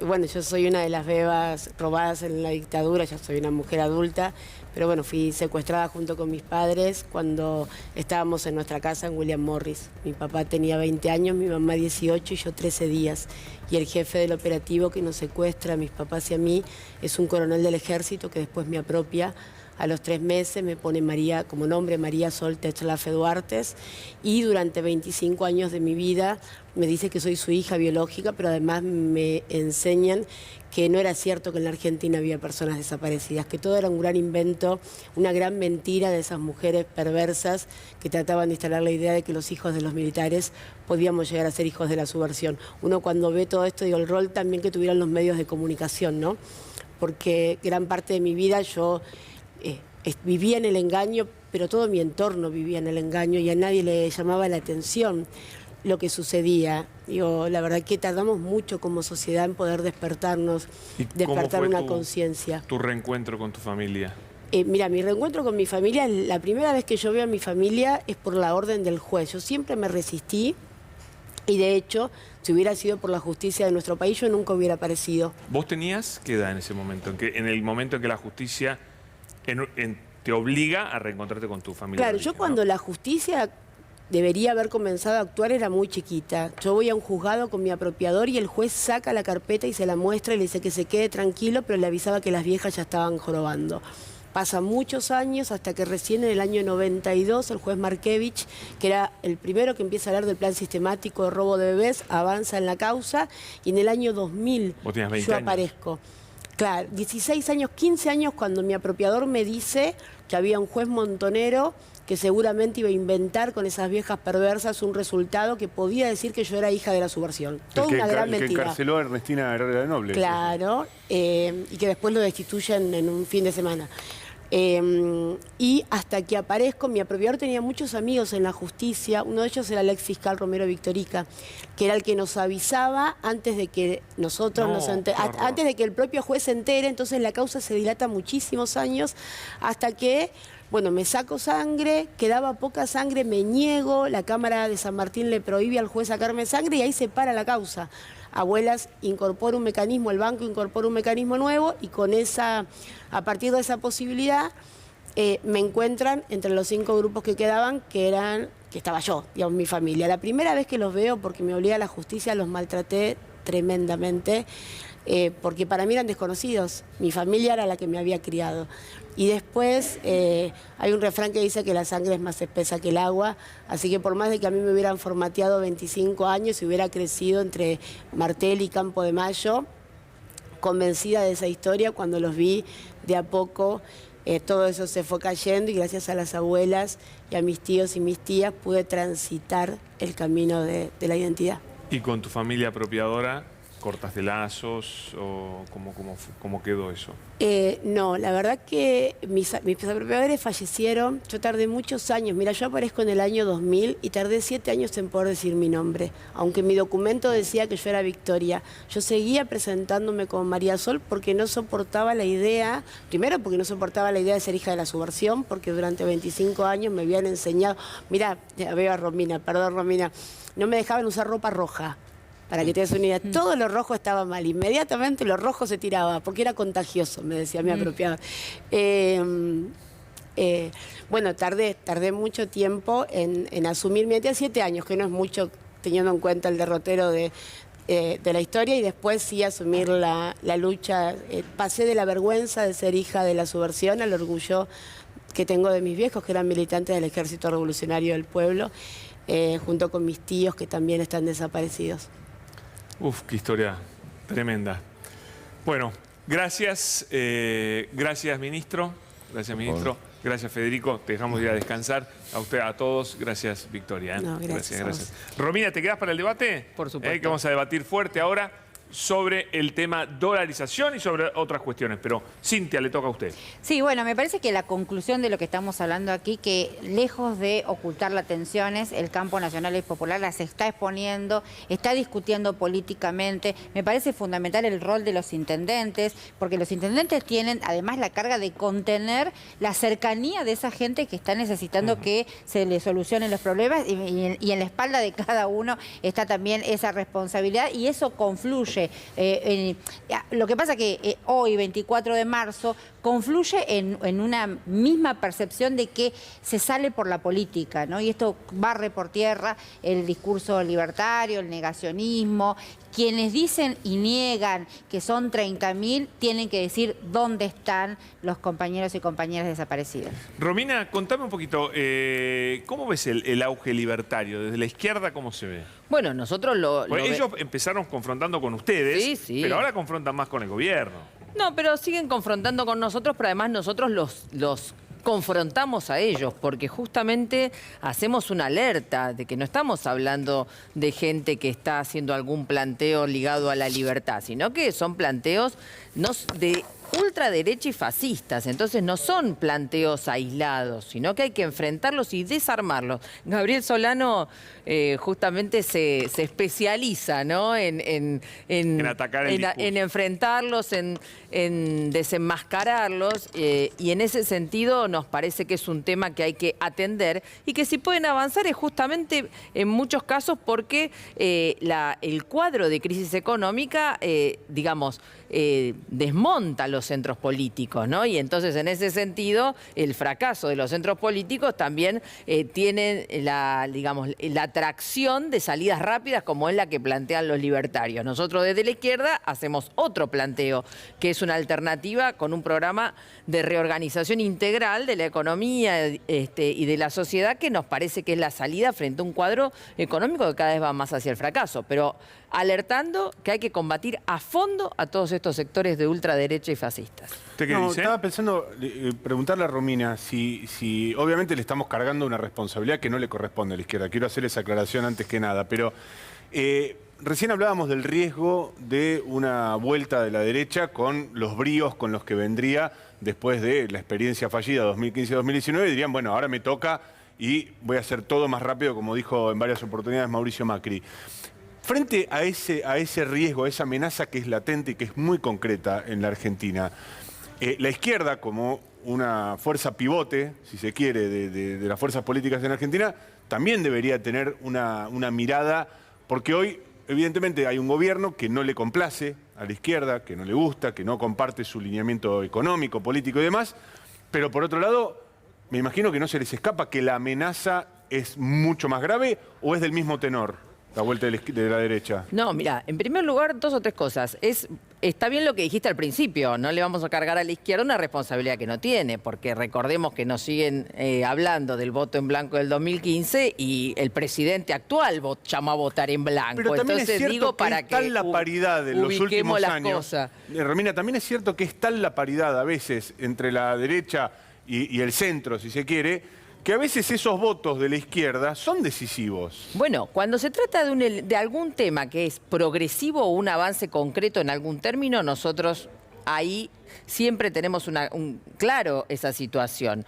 Bueno, yo soy una de las bebas robadas en la dictadura, ya soy una mujer adulta, pero bueno, fui secuestrada junto con mis padres cuando estábamos en nuestra casa en William Morris. Mi papá tenía 20 años, mi mamá 18 y yo 13 días. Y el jefe del operativo que nos secuestra a mis papás y a mí es un coronel del ejército que después me apropia. A los 3 meses me pone María como nombre, María Sol Techlafe Duartes, y durante 25 años de mi vida me dice que soy su hija biológica, pero además me enseñan que no era cierto que en la Argentina había personas desaparecidas, que todo era un gran invento, una gran mentira de esas mujeres perversas que trataban de instalar la idea de que los hijos de los militares podíamos llegar a ser hijos de la subversión. Uno cuando ve todo esto, digo, el rol también que tuvieron los medios de comunicación, ¿no? Porque gran parte de mi vida yo... vivía en el engaño pero todo mi entorno vivía en el engaño y a nadie le llamaba la atención lo que sucedía. Digo, la verdad que tardamos mucho como sociedad en poder despertarnos, despertar una conciencia. ¿Tu reencuentro con tu familia? Mira, mi reencuentro con mi familia, la primera vez que yo veo a mi familia es por la orden del juez. Yo siempre me resistí y de hecho, si hubiera sido por la justicia de nuestro país, yo nunca hubiera aparecido. ¿Vos tenías qué edad en ese momento? En el momento en que la justicia te obliga a reencontrarte con tu familia. Claro, yo cuando la justicia debería haber comenzado a actuar era muy chiquita. Yo voy a un juzgado con mi apropiador y el juez saca la carpeta y se la muestra y le dice que se quede tranquilo, pero le avisaba que las viejas ya estaban jorobando. Pasan muchos años hasta que recién en el año 92 el juez Markevich, que era el primero que empieza a hablar del plan sistemático de robo de bebés, avanza en la causa y en el año 2000 yo aparezco. Claro, 16 años, 15 años cuando mi apropiador me dice que había un juez montonero que seguramente iba a inventar con esas viejas perversas un resultado que podía decir que yo era hija de la subversión. Toda una gran mentira. El que encarceló a Ernestina Herrera de Noble. Claro, y que después lo destituyen en un fin de semana. Y hasta que aparezco, mi apropiador tenía muchos amigos en la justicia, uno de ellos era el ex fiscal Romero Victorica, que era el que nos avisaba antes de que nosotros antes de que el propio juez se entere, entonces la causa se dilata muchísimos años hasta que, bueno, me saco sangre, quedaba poca sangre, me niego, la Cámara de San Martín le prohíbe al juez sacarme sangre y ahí se para la causa. Abuelas incorpora un mecanismo, el banco incorpora un mecanismo nuevo y con a partir de esa posibilidad me encuentran entre los 5 grupos que quedaban, que estaba yo, digamos, mi familia. La primera vez que los veo, porque me obliga a la justicia, los maltraté tremendamente, porque para mí eran desconocidos. Mi familia era la que me había criado. Y después hay un refrán que dice que la sangre es más espesa que el agua, así que por más de que a mí me hubieran formateado 25 años y hubiera crecido entre Martel y Campo de Mayo, convencida de esa historia, cuando los vi de a poco, todo eso se fue cayendo y gracias a las abuelas y a mis tíos y mis tías pude transitar el camino de la identidad. ¿Y con tu familia apropiadora? ¿Cortaste lazos o cómo quedó eso? No, la verdad que mis apropiadores fallecieron. Yo tardé muchos años. Mira, yo aparezco en el año 2000 y tardé 7 años en poder decir mi nombre. Aunque mi documento decía que yo era Victoria. Yo seguía presentándome como María Sol porque no soportaba la idea, primero porque no soportaba la idea de ser hija de la subversión, porque durante 25 años me habían enseñado, mira, veo a Romina, perdón Romina, no me dejaban usar ropa roja. Para que te des una idea, todo lo rojo estaba mal. Inmediatamente lo rojo se tiraba, porque era contagioso, me decía mi apropiador. Bueno, tardé mucho tiempo en asumir mi identidad, 7 años, que no es mucho teniendo en cuenta el derrotero de la historia, y después sí asumir la lucha. Pasé de la vergüenza de ser hija de la subversión al orgullo que tengo de mis viejos, que eran militantes del Ejército Revolucionario del Pueblo, junto con mis tíos que también están desaparecidos. Uf, qué historia tremenda. Bueno, gracias, gracias ministro, gracias Federico, te dejamos ir a descansar, a usted, a todos, gracias Victoria. No, gracias. Romina, ¿te quedás para el debate? Por supuesto. Que vamos a debatir fuerte ahora sobre el tema dolarización y sobre otras cuestiones, pero Cintia, le toca a usted. Sí, bueno, me parece que la conclusión de lo que estamos hablando aquí, que lejos de ocultar las tensiones, el campo nacional y popular las está exponiendo, está discutiendo políticamente. Me parece fundamental el rol de los intendentes, porque los intendentes tienen además la carga de contener la cercanía de esa gente que está necesitando que se le solucionen los problemas, y en la espalda de cada uno está también esa responsabilidad, y eso confluye. Lo que pasa que hoy, 24 de marzo, confluye en una misma percepción de que se sale por la política, ¿no? Y esto barre por tierra el discurso libertario, el negacionismo. Quienes dicen y niegan que son 30.000 tienen que decir dónde están los compañeros y compañeras desaparecidos. Romina, contame un poquito, ¿cómo ves el auge libertario? Desde la izquierda, ¿cómo se ve? Bueno, nosotros ellos empezaron confrontando con ustedes, sí. Pero ahora confrontan más con el gobierno. No, pero siguen confrontando con nosotros, pero además nosotros los confrontamos a ellos, porque justamente hacemos una alerta de que no estamos hablando de gente que está haciendo algún planteo ligado a la libertad, sino que son planteos de ultraderecha y fascistas. Entonces no son planteos aislados, sino que hay que enfrentarlos y desarmarlos. Gabriel Solano justamente se especializa, ¿no? en atacar el discurso, en enfrentarlos, en desenmascararlos, y en ese sentido nos parece que es un tema que hay que atender y que si pueden avanzar es justamente en muchos casos porque el cuadro de crisis económica, digamos, desmonta los centros políticos, ¿no? Y entonces en ese sentido el fracaso de los centros políticos también tiene digamos, la atracción de salidas rápidas como es la que plantean los libertarios. Nosotros desde la izquierda hacemos otro planteo, que es una alternativa con un programa de reorganización integral de la economía y de la sociedad, que nos parece que es la salida frente a un cuadro económico que cada vez va más hacia el fracaso, pero alertando que hay que combatir a fondo a todos estos sectores de ultraderecha y fascistas. ¿Usted qué dice? Estaba pensando, preguntarle a Romina si obviamente le estamos cargando una responsabilidad que no le corresponde a la izquierda. Quiero hacer esa aclaración antes que nada, pero recién hablábamos del riesgo de una vuelta de la derecha con los bríos con los que vendría después de la experiencia fallida 2015-2019. Dirían, bueno, ahora me toca y voy a hacer todo más rápido, como dijo en varias oportunidades Mauricio Macri. Frente a ese riesgo, a esa amenaza que es latente y que es muy concreta en la Argentina, la izquierda, como una fuerza pivote, si se quiere, de las fuerzas políticas en Argentina, también debería tener una mirada, porque hoy, evidentemente, hay un gobierno que no le complace a la izquierda, que no le gusta, que no comparte su lineamiento económico, político y demás, pero por otro lado, me imagino que no se les escapa que la amenaza es mucho más grave o es del mismo tenor. La vuelta de la derecha. No, mira, en primer lugar, 2 o 3 cosas. Está bien lo que dijiste al principio, no le vamos a cargar a la izquierda una responsabilidad que no tiene, porque recordemos que nos siguen hablando del voto en blanco del 2015 y el presidente actual llamó a votar en blanco. Pero también entonces es cierto digo, para que es tal la paridad en los últimos años. Romina, también es cierto que es tal la paridad a veces entre la derecha y el centro, si se quiere, que a veces esos votos de la izquierda son decisivos. Bueno, cuando se trata de algún tema que es progresivo o un avance concreto en algún término, nosotros ahí siempre tenemos claro esa situación.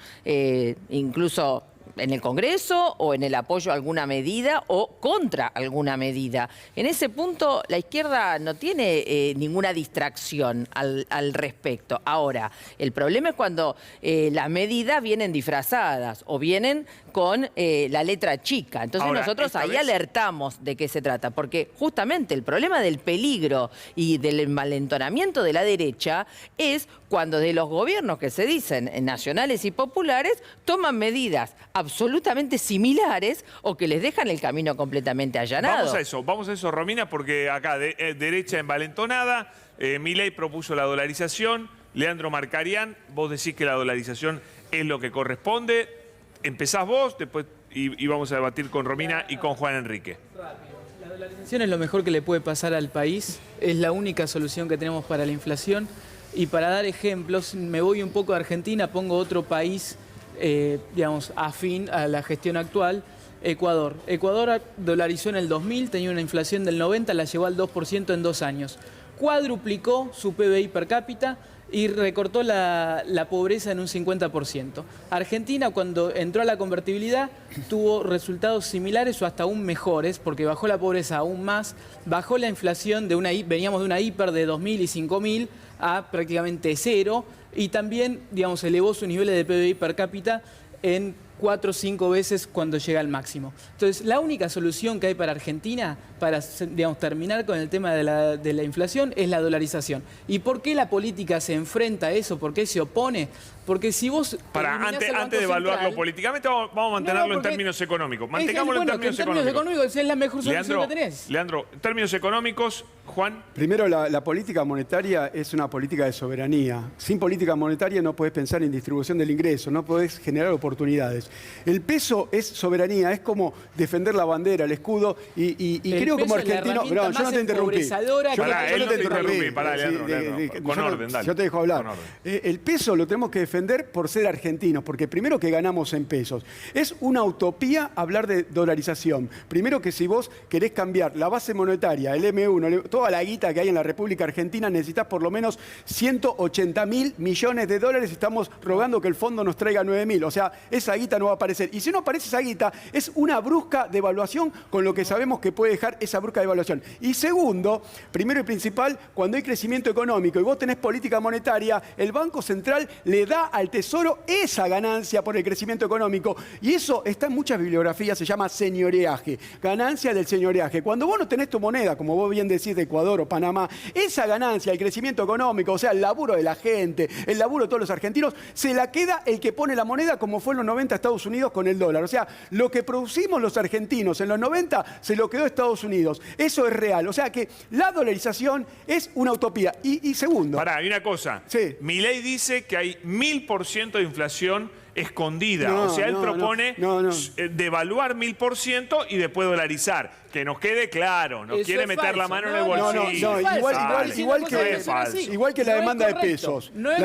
Incluso en el Congreso o en el apoyo a alguna medida o contra alguna medida. En ese punto la izquierda no tiene ninguna distracción al respecto. Ahora, el problema es cuando las medidas vienen disfrazadas o vienen con la letra chica. Entonces ahora, nosotros ahí alertamos de qué se trata, porque justamente el problema del peligro y del envalentonamiento de la derecha es cuando de los gobiernos que se dicen nacionales y populares toman medidas absolutamente similares o que les dejan el camino completamente allanado. Vamos a eso, Romina, porque acá derecha envalentonada, Milei propuso la dolarización, Leandro Marcarián, vos decís que la dolarización es lo que corresponde. Empezás vos, después y vamos a debatir con Romina y con Juan Enrique. La dolarización es lo mejor que le puede pasar al país, es la única solución que tenemos para la inflación. Y para dar ejemplos, me voy un poco a Argentina, pongo otro país, digamos, afín a la gestión actual, Ecuador. Ecuador dolarizó en el 2000, tenía una inflación del 90, la llevó al 2% en 2 años. Cuadruplicó su PBI per cápita y recortó la pobreza en un 50%. Argentina, cuando entró a la convertibilidad, tuvo resultados similares o hasta aún mejores, porque bajó la pobreza aún más, bajó la inflación, veníamos de una hiper de 2.000 y 5.000 a prácticamente 0, y también, digamos, elevó sus niveles de PBI per cápita en 4 o 5 veces cuando llega al máximo. Entonces, la única solución que hay para Argentina, para, digamos, terminar con el tema de la inflación, es la dolarización. ¿Y por qué la política se enfrenta a eso? ¿Por qué se opone? Porque si vos... Antes de evaluarlo políticamente, vamos a mantenerlo en términos económicos. Mantengámoslo en términos económicos. Es la mejor solución que tenés. Leandro, en términos económicos, Juan. Primero, la política monetaria es una política de soberanía. Sin política monetaria no podés pensar en distribución del ingreso, no podés generar oportunidades. El peso es soberanía, es como defender la bandera, el escudo, y creo como argentino... No, yo no te interrumpí. Pará, él no te interrumpí. Pará, Leandro. Con orden, dale. Yo te dejo hablar. El peso lo tenemos que defender por ser argentinos, porque primero que ganamos en pesos. Es una utopía hablar de dolarización. Primero que si vos querés cambiar la base monetaria, el M1, toda la guita que hay en la República Argentina, necesitas por lo menos 180.000 millones de dólares. Estamos rogando que el fondo nos traiga 9.000. O sea, esa guita no va a aparecer. Y si no aparece esa guita, es una brusca devaluación con lo que sabemos que puede dejar esa brusca devaluación. Y segundo, primero y principal, cuando hay crecimiento económico y vos tenés política monetaria, el Banco Central le da al Tesoro esa ganancia por el crecimiento económico. Y eso está en muchas bibliografías, se llama señoreaje, ganancia del señoreaje. Cuando vos no tenés tu moneda, como vos bien decís de Ecuador o Panamá, esa ganancia, el crecimiento económico, o sea, el laburo de la gente, el laburo de todos los argentinos, se la queda el que pone la moneda, como fue en los 90 Estados Unidos con el dólar. O sea, lo que producimos los argentinos en los 90 se lo quedó Estados Unidos. Eso es real. O sea que la dolarización es una utopía. Y segundo... Pará, hay una cosa. Sí. Milei dice que hay 1000% de inflación escondida. O sea, él propone devaluar 1000% y después dolarizar. Que nos quede claro, no quiere meter la mano en el bolsillo. Igual que la demanda de pesos. No es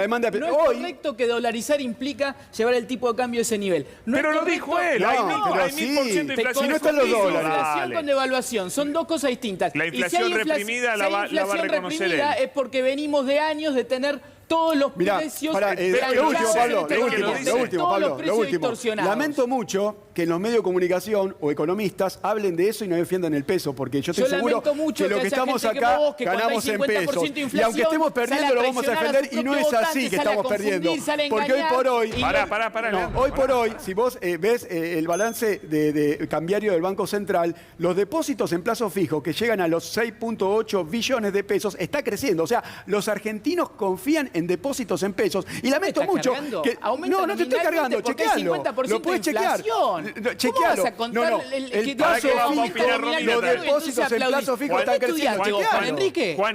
correcto que dolarizar implica llevar el tipo de cambio a ese nivel. Pero lo dijo él, hay 1000% de inflación. No están los dólares. Inflación con devaluación, son dos cosas distintas. La inflación reprimida la va a reconocer él. Es porque venimos de años de tener todos los precios... Lo último, Pablo. Lamento mucho que en los medios de comunicación o economistas hablen de eso y no defiendan el peso, porque yo estoy seguro que lo que estamos acá ganamos en pesos. Y aunque estemos perdiendo lo vamos a defender y no es así que estamos perdiendo. Porque hoy por hoy... Hoy por hoy, si vos ves el balance de cambiario del Banco Central, los depósitos en plazo fijo que llegan a los 6.8 billones de pesos está creciendo. O sea, los argentinos confían en depósitos en pesos. Y lamento mucho que... No te estoy cargando, chequealo. Lo puedes chequear. Chequealo. El plazo fijo, los depósitos en plazo fijo están creciendo.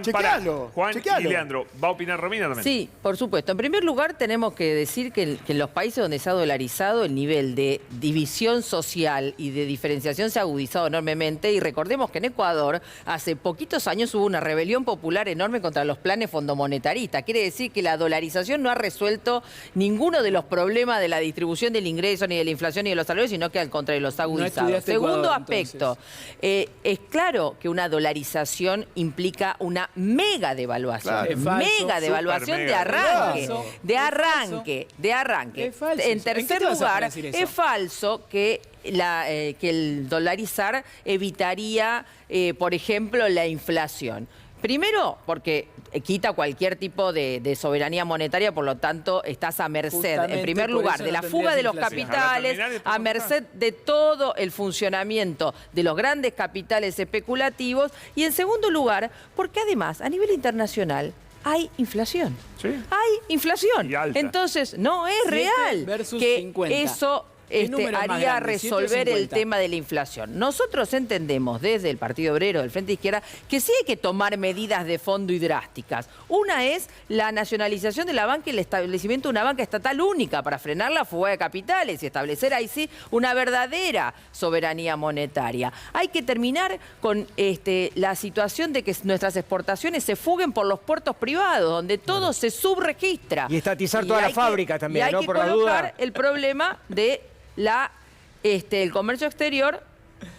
Chequealo. Juan y Leandro, ¿va a opinar Romina también? Sí, por supuesto. En primer lugar, tenemos que decir que en los países donde se ha dolarizado, el nivel de división social y de diferenciación se ha agudizado enormemente. Y recordemos que en Ecuador, hace poquitos años hubo una rebelión popular enorme contra los planes fondomonetaristas. Quiere decir que la dolarización no ha resuelto ninguno de los problemas de la distribución del ingreso, ni de la inflación, ni de los salarios, sino que al contrario los ha agudizado. Segundo aspecto, es claro que una dolarización implica una mega devaluación. Mega devaluación de arranque. En tercer lugar, es falso que el dolarizar evitaría, por ejemplo, la inflación. Primero, porque quita cualquier tipo de soberanía monetaria, por lo tanto, estás a merced, en primer lugar, de la fuga de los capitales, a merced de todo el funcionamiento de los grandes capitales especulativos, y en segundo lugar, porque además, a nivel internacional, hay inflación. ¿Sí? Hay inflación. Entonces, no es real que 50. Eso haría resolver el tema de la inflación. Nosotros entendemos desde el Partido Obrero, del Frente Izquierda, que sí hay que tomar medidas de fondo y drásticas. Una es la nacionalización de la banca y el establecimiento de una banca estatal única para frenar la fuga de capitales y establecer ahí sí una verdadera soberanía monetaria. Hay que terminar con la situación de que nuestras exportaciones se fuguen por los puertos privados, donde todo se subregistra. Y estatizar toda la fábrica también, ¿no? Por la duda. Y hay que colocar el problema de el comercio exterior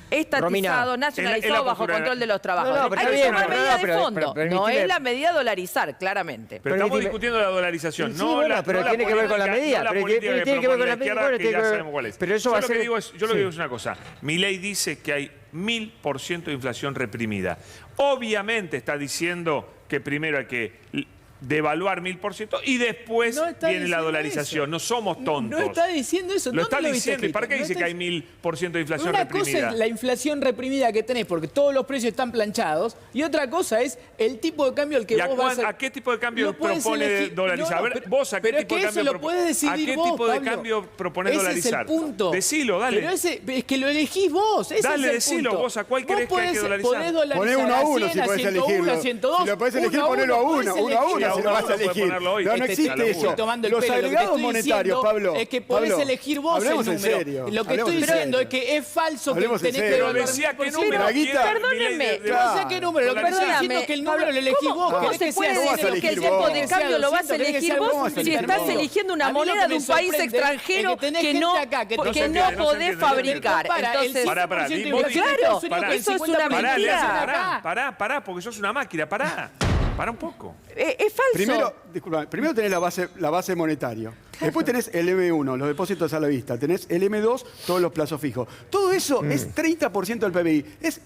estatizado, nacionalizado, bajo control de los trabajadores. Hay que tomar medidas de fondo. No es la medida dolarizar, claramente. Pero estamos discutiendo la dolarización. Pero tiene que ver con la medida. Tiene que ver con la medida, que ya sabemos cuál es. Pero eso va a ser... Yo lo que digo es una cosa. Milei dice que hay 1000% de inflación reprimida. Obviamente está diciendo que primero hay que devaluar 1000% y después viene la dolarización. No somos tontos. No está diciendo eso. Lo está diciendo. ¿Y para qué dice que hay 1000% de inflación reprimida? Una cosa es la inflación reprimida que tenés porque todos los precios están planchados y otra cosa es el tipo de cambio al que vos vas ¿A qué tipo de cambio propone dolarizar? A ver, vos, ¿a qué tipo de cambio proponés dolarizar? Ese es el punto. Decilo, dale. Pero es que lo elegís vos. Dale, decilo vos. ¿A cuál querés que hay que dolarizar? Poné 1 a 1 si podés elegirlo. Si lo podés elegir, ponelo a 1. si lo vas a elegir. No existe eso. Los agregados monetarios, Pablo. Es que podés elegir vos el número. Lo que estoy diciendo es que es falso que tenés que evaluar. Perdónenme. No sé qué número. Lo que estoy diciendo es que el número lo elegís vos. ¿Cómo se puede decir que el tipo de cambio lo vas a elegir vos si estás eligiendo una moneda de un país extranjero que no podés fabricar? Entonces, claro, eso es una mentira. Pará, porque sos una máquina, pará un poco. Es falso. Primero tenés la base monetaria. Después tenés el M1, los depósitos a la vista. Tenés el M2, todos los plazos fijos. Todo eso es 30% del PBI. Es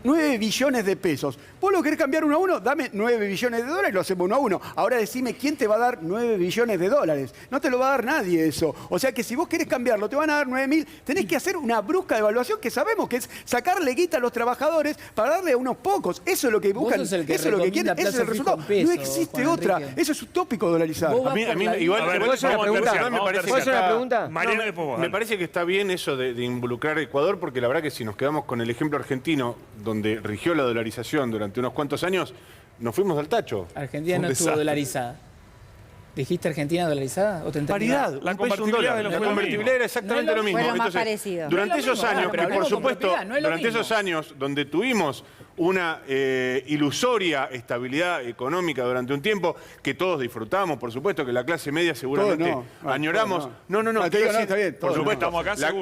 9 billones de pesos. ¿Vos lo querés cambiar 1 a 1? Dame 9 billones de dólares y lo hacemos 1 a 1. Ahora decime quién te va a dar 9 billones de dólares. No te lo va a dar nadie eso. O sea que si vos querés cambiarlo, te van a dar 9.000. Tenés que hacer una brusca devaluación que sabemos que es sacarle guita a los trabajadores para darle a unos pocos. Eso es lo que buscan. Eso es lo que quieren. Ese es el resultado. No existe otra. Eso es utópico dolarizar. A mí igual me parece que está bien eso de involucrar a Ecuador, porque la verdad que si nos quedamos con el ejemplo argentino, donde rigió la dolarización durante unos cuantos años, nos fuimos al tacho. Argentina no estuvo dolarizada. ¿Dijiste Argentina dolarizada? ¿O te entendí? Paridad, la convertibilidad era exactamente lo mismo. Entonces, durante esos años, que por supuesto, durante esos años donde tuvimos una ilusoria estabilidad económica durante un tiempo, que todos disfrutamos, por supuesto, que la clase media seguramente añoramos. No, está bien. Por supuesto,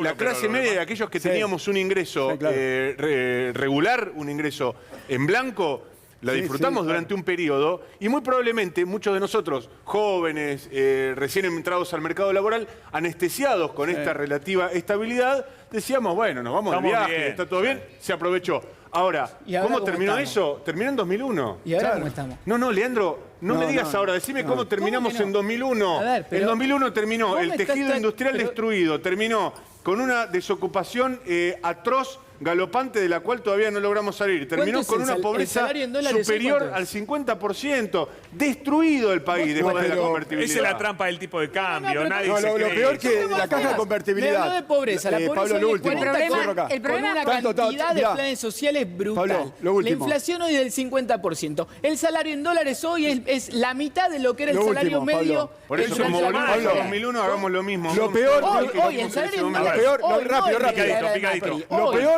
la clase media de aquellos que teníamos un ingreso regular, un ingreso en blanco, la disfrutamos durante un periodo y muy probablemente muchos de nosotros, jóvenes, recién entrados al mercado laboral, anestesiados con esta relativa estabilidad, decíamos, bueno, nos vamos de viaje, está todo bien, se aprovechó. Ahora, ¿cómo terminó eso? Terminó en 2001. ¿Y ahora cómo estamos? No, Leandro, no me digas ahora, decime cómo terminamos en 2001. En 2001 terminó el tejido industrial destruido, terminó con una desocupación atroz, galopante, de la cual todavía no logramos salir. Terminó con una pobreza superior al 50%. Destruido el país después de la convertibilidad. Esa es la trampa del tipo de cambio. Lo peor que la caja de convertibilidad. No de pobreza. La pobreza Pablo, lo último. El problema una cantidad de planes sociales brutal. Pablo, lo último. La inflación hoy es del 50%. El salario en dólares hoy es la mitad de lo que era el salario medio. Por eso, como volvimos en 2001, hagamos lo mismo. Lo peor... Hoy el salario en dólares... Rápido.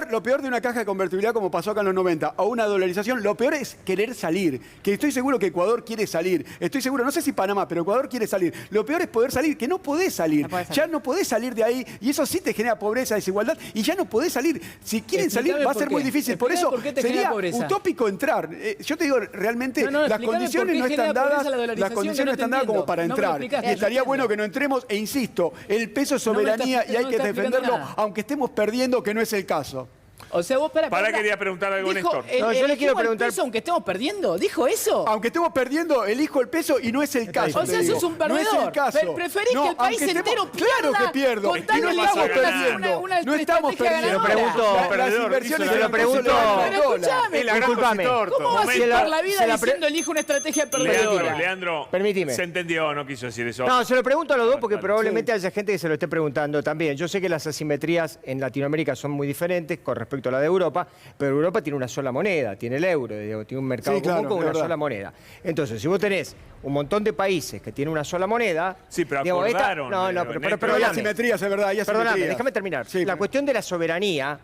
Lo peor de una caja de convertibilidad, como pasó acá en los 90, o una dolarización, lo peor es querer salir. Que estoy seguro que Ecuador quiere salir. Estoy seguro, no sé si Panamá, pero Ecuador quiere salir. Lo peor es poder salir, que no podés salir. Ya no podés salir de ahí, y eso sí te genera pobreza, desigualdad, y ya no podés salir. Si quieren salir, va a ser muy difícil. Por eso sería utópico entrar. Yo te digo, realmente, las condiciones no están dadas, como para entrar. Y estaría bueno que no entremos, e insisto, el peso es soberanía y hay que defenderlo, aunque estemos perdiendo, que no es el caso. O sea, vos para quería preguntar algo, Néstor. Yo le quiero preguntar. Peso, aunque estemos perdiendo, ¿dijo eso? Aunque estemos perdiendo, elijo el peso y no es el caso. O sea, sos un perdedor. No es el caso. Preferís que el país entero pierda. Claro que pierdo. Y no estamos perdiendo. No estamos perdiendo. Las inversiones se lo pregunto. Pero escúchame. Disculpame. ¿Cómo vas a ir por la vida diciendo elijo una estrategia perdedora? Leandro, permíteme. Se entendió, no quiso decir eso. No, se lo pregunto a los dos porque probablemente haya gente que se lo esté preguntando también. Yo sé que las asimetrías en Latinoamérica son muy diferentes con respecto a la de Europa, pero Europa tiene una sola moneda, tiene el euro, tiene un mercado común con una sola moneda. Entonces, si vos tenés un montón de países que tienen una sola moneda... Sí, pero acordaron. Pero hay asimetrías, es verdad, hay asimetrías. Perdóname, déjame terminar. Sí, la cuestión de la soberanía,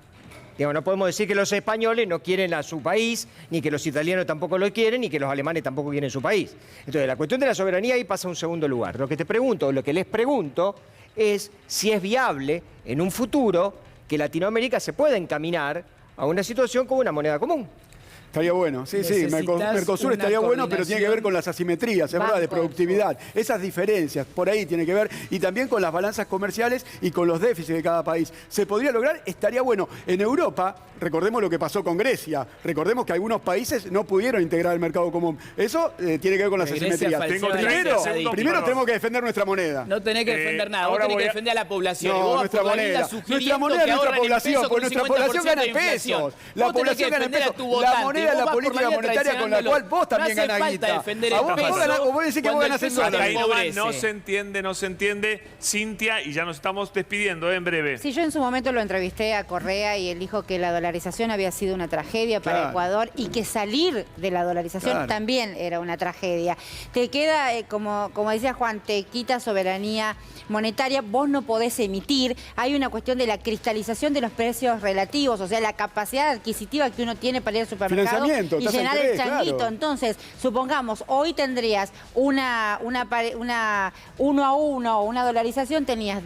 no podemos decir que los españoles no quieren a su país, ni que los italianos tampoco lo quieren, ni que los alemanes tampoco quieren su país. Entonces, la cuestión de la soberanía ahí pasa a un segundo lugar. Lo que te pregunto, lo que les pregunto, es si es viable en un futuro que Latinoamérica se pueda encaminar a una situación como una moneda común. Estaría bueno, sí, Mercosur estaría bueno, pero tiene que ver con las asimetrías, es verdad, de productividad. Esas diferencias, por ahí tiene que ver, y también con las balanzas comerciales y con los déficits de cada país. ¿Se podría lograr? Estaría bueno. En Europa, recordemos lo que pasó con Grecia, recordemos que algunos países no pudieron integrar el mercado común. Eso tiene que ver con las asimetrías. Primero tenemos que defender nuestra moneda. No tenés que defender nada, vos tenés que defender a la población. No, nuestra moneda. Nuestra moneda es nuestra población, porque nuestra población gana en pesos. La población gana en pesos. La moneda idea es la política monetaria con la cual vos también ganás guita. Vos decís que vos ganás en dólares. Ahí nomás no se entiende. Cintia, y ya nos estamos despidiendo en breve. Sí, yo en su momento lo entrevisté a Correa y él dijo que la dolarización había sido una tragedia para Ecuador y que salir de la dolarización también era una tragedia. Te queda, como decía Juan, te quita soberanía monetaria, vos no podés emitir, hay una cuestión de la cristalización de los precios relativos, o sea, la capacidad adquisitiva que uno tiene para ir al supermercado y llenar el changuito. Claro. Entonces, supongamos, hoy tendrías una uno a uno o una dolarización, tendrías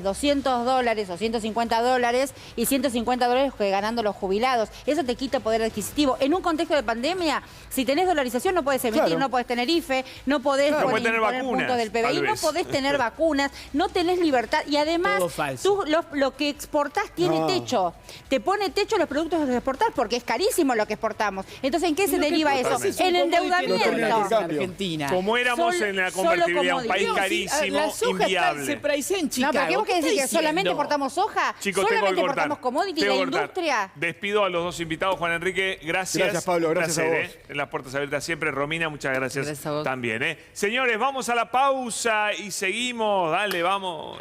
$200 o $150 y $150 que ganando los jubilados. Eso te quita poder adquisitivo. En un contexto de pandemia, si tenés dolarización no podés emitir, no podés tener IFE, no podés poner puntos del PBI, no podés tener vacunas, no tenés libertad y además tú lo que exportás tiene techo. Te pone techo los productos que exportás porque es carísimo lo que exportamos. Entonces, ¿en qué se deriva eso? En endeudamiento. Argentina. Como éramos en la convertibilidad, un país carísimo, inviable. Se pricea en Chicago. No, pero ¿qué vos querés decir? ¿Que solamente exportamos soja? Chicos, ¿Solamente exportamos commodity? ¿La industria? Despido a los dos invitados. Juan Enrique, gracias. Gracias, Pablo. Gracias a vos. En las puertas abiertas siempre. Romina, muchas gracias también. Señores, vamos a la pausa y seguimos. Dale, vamos.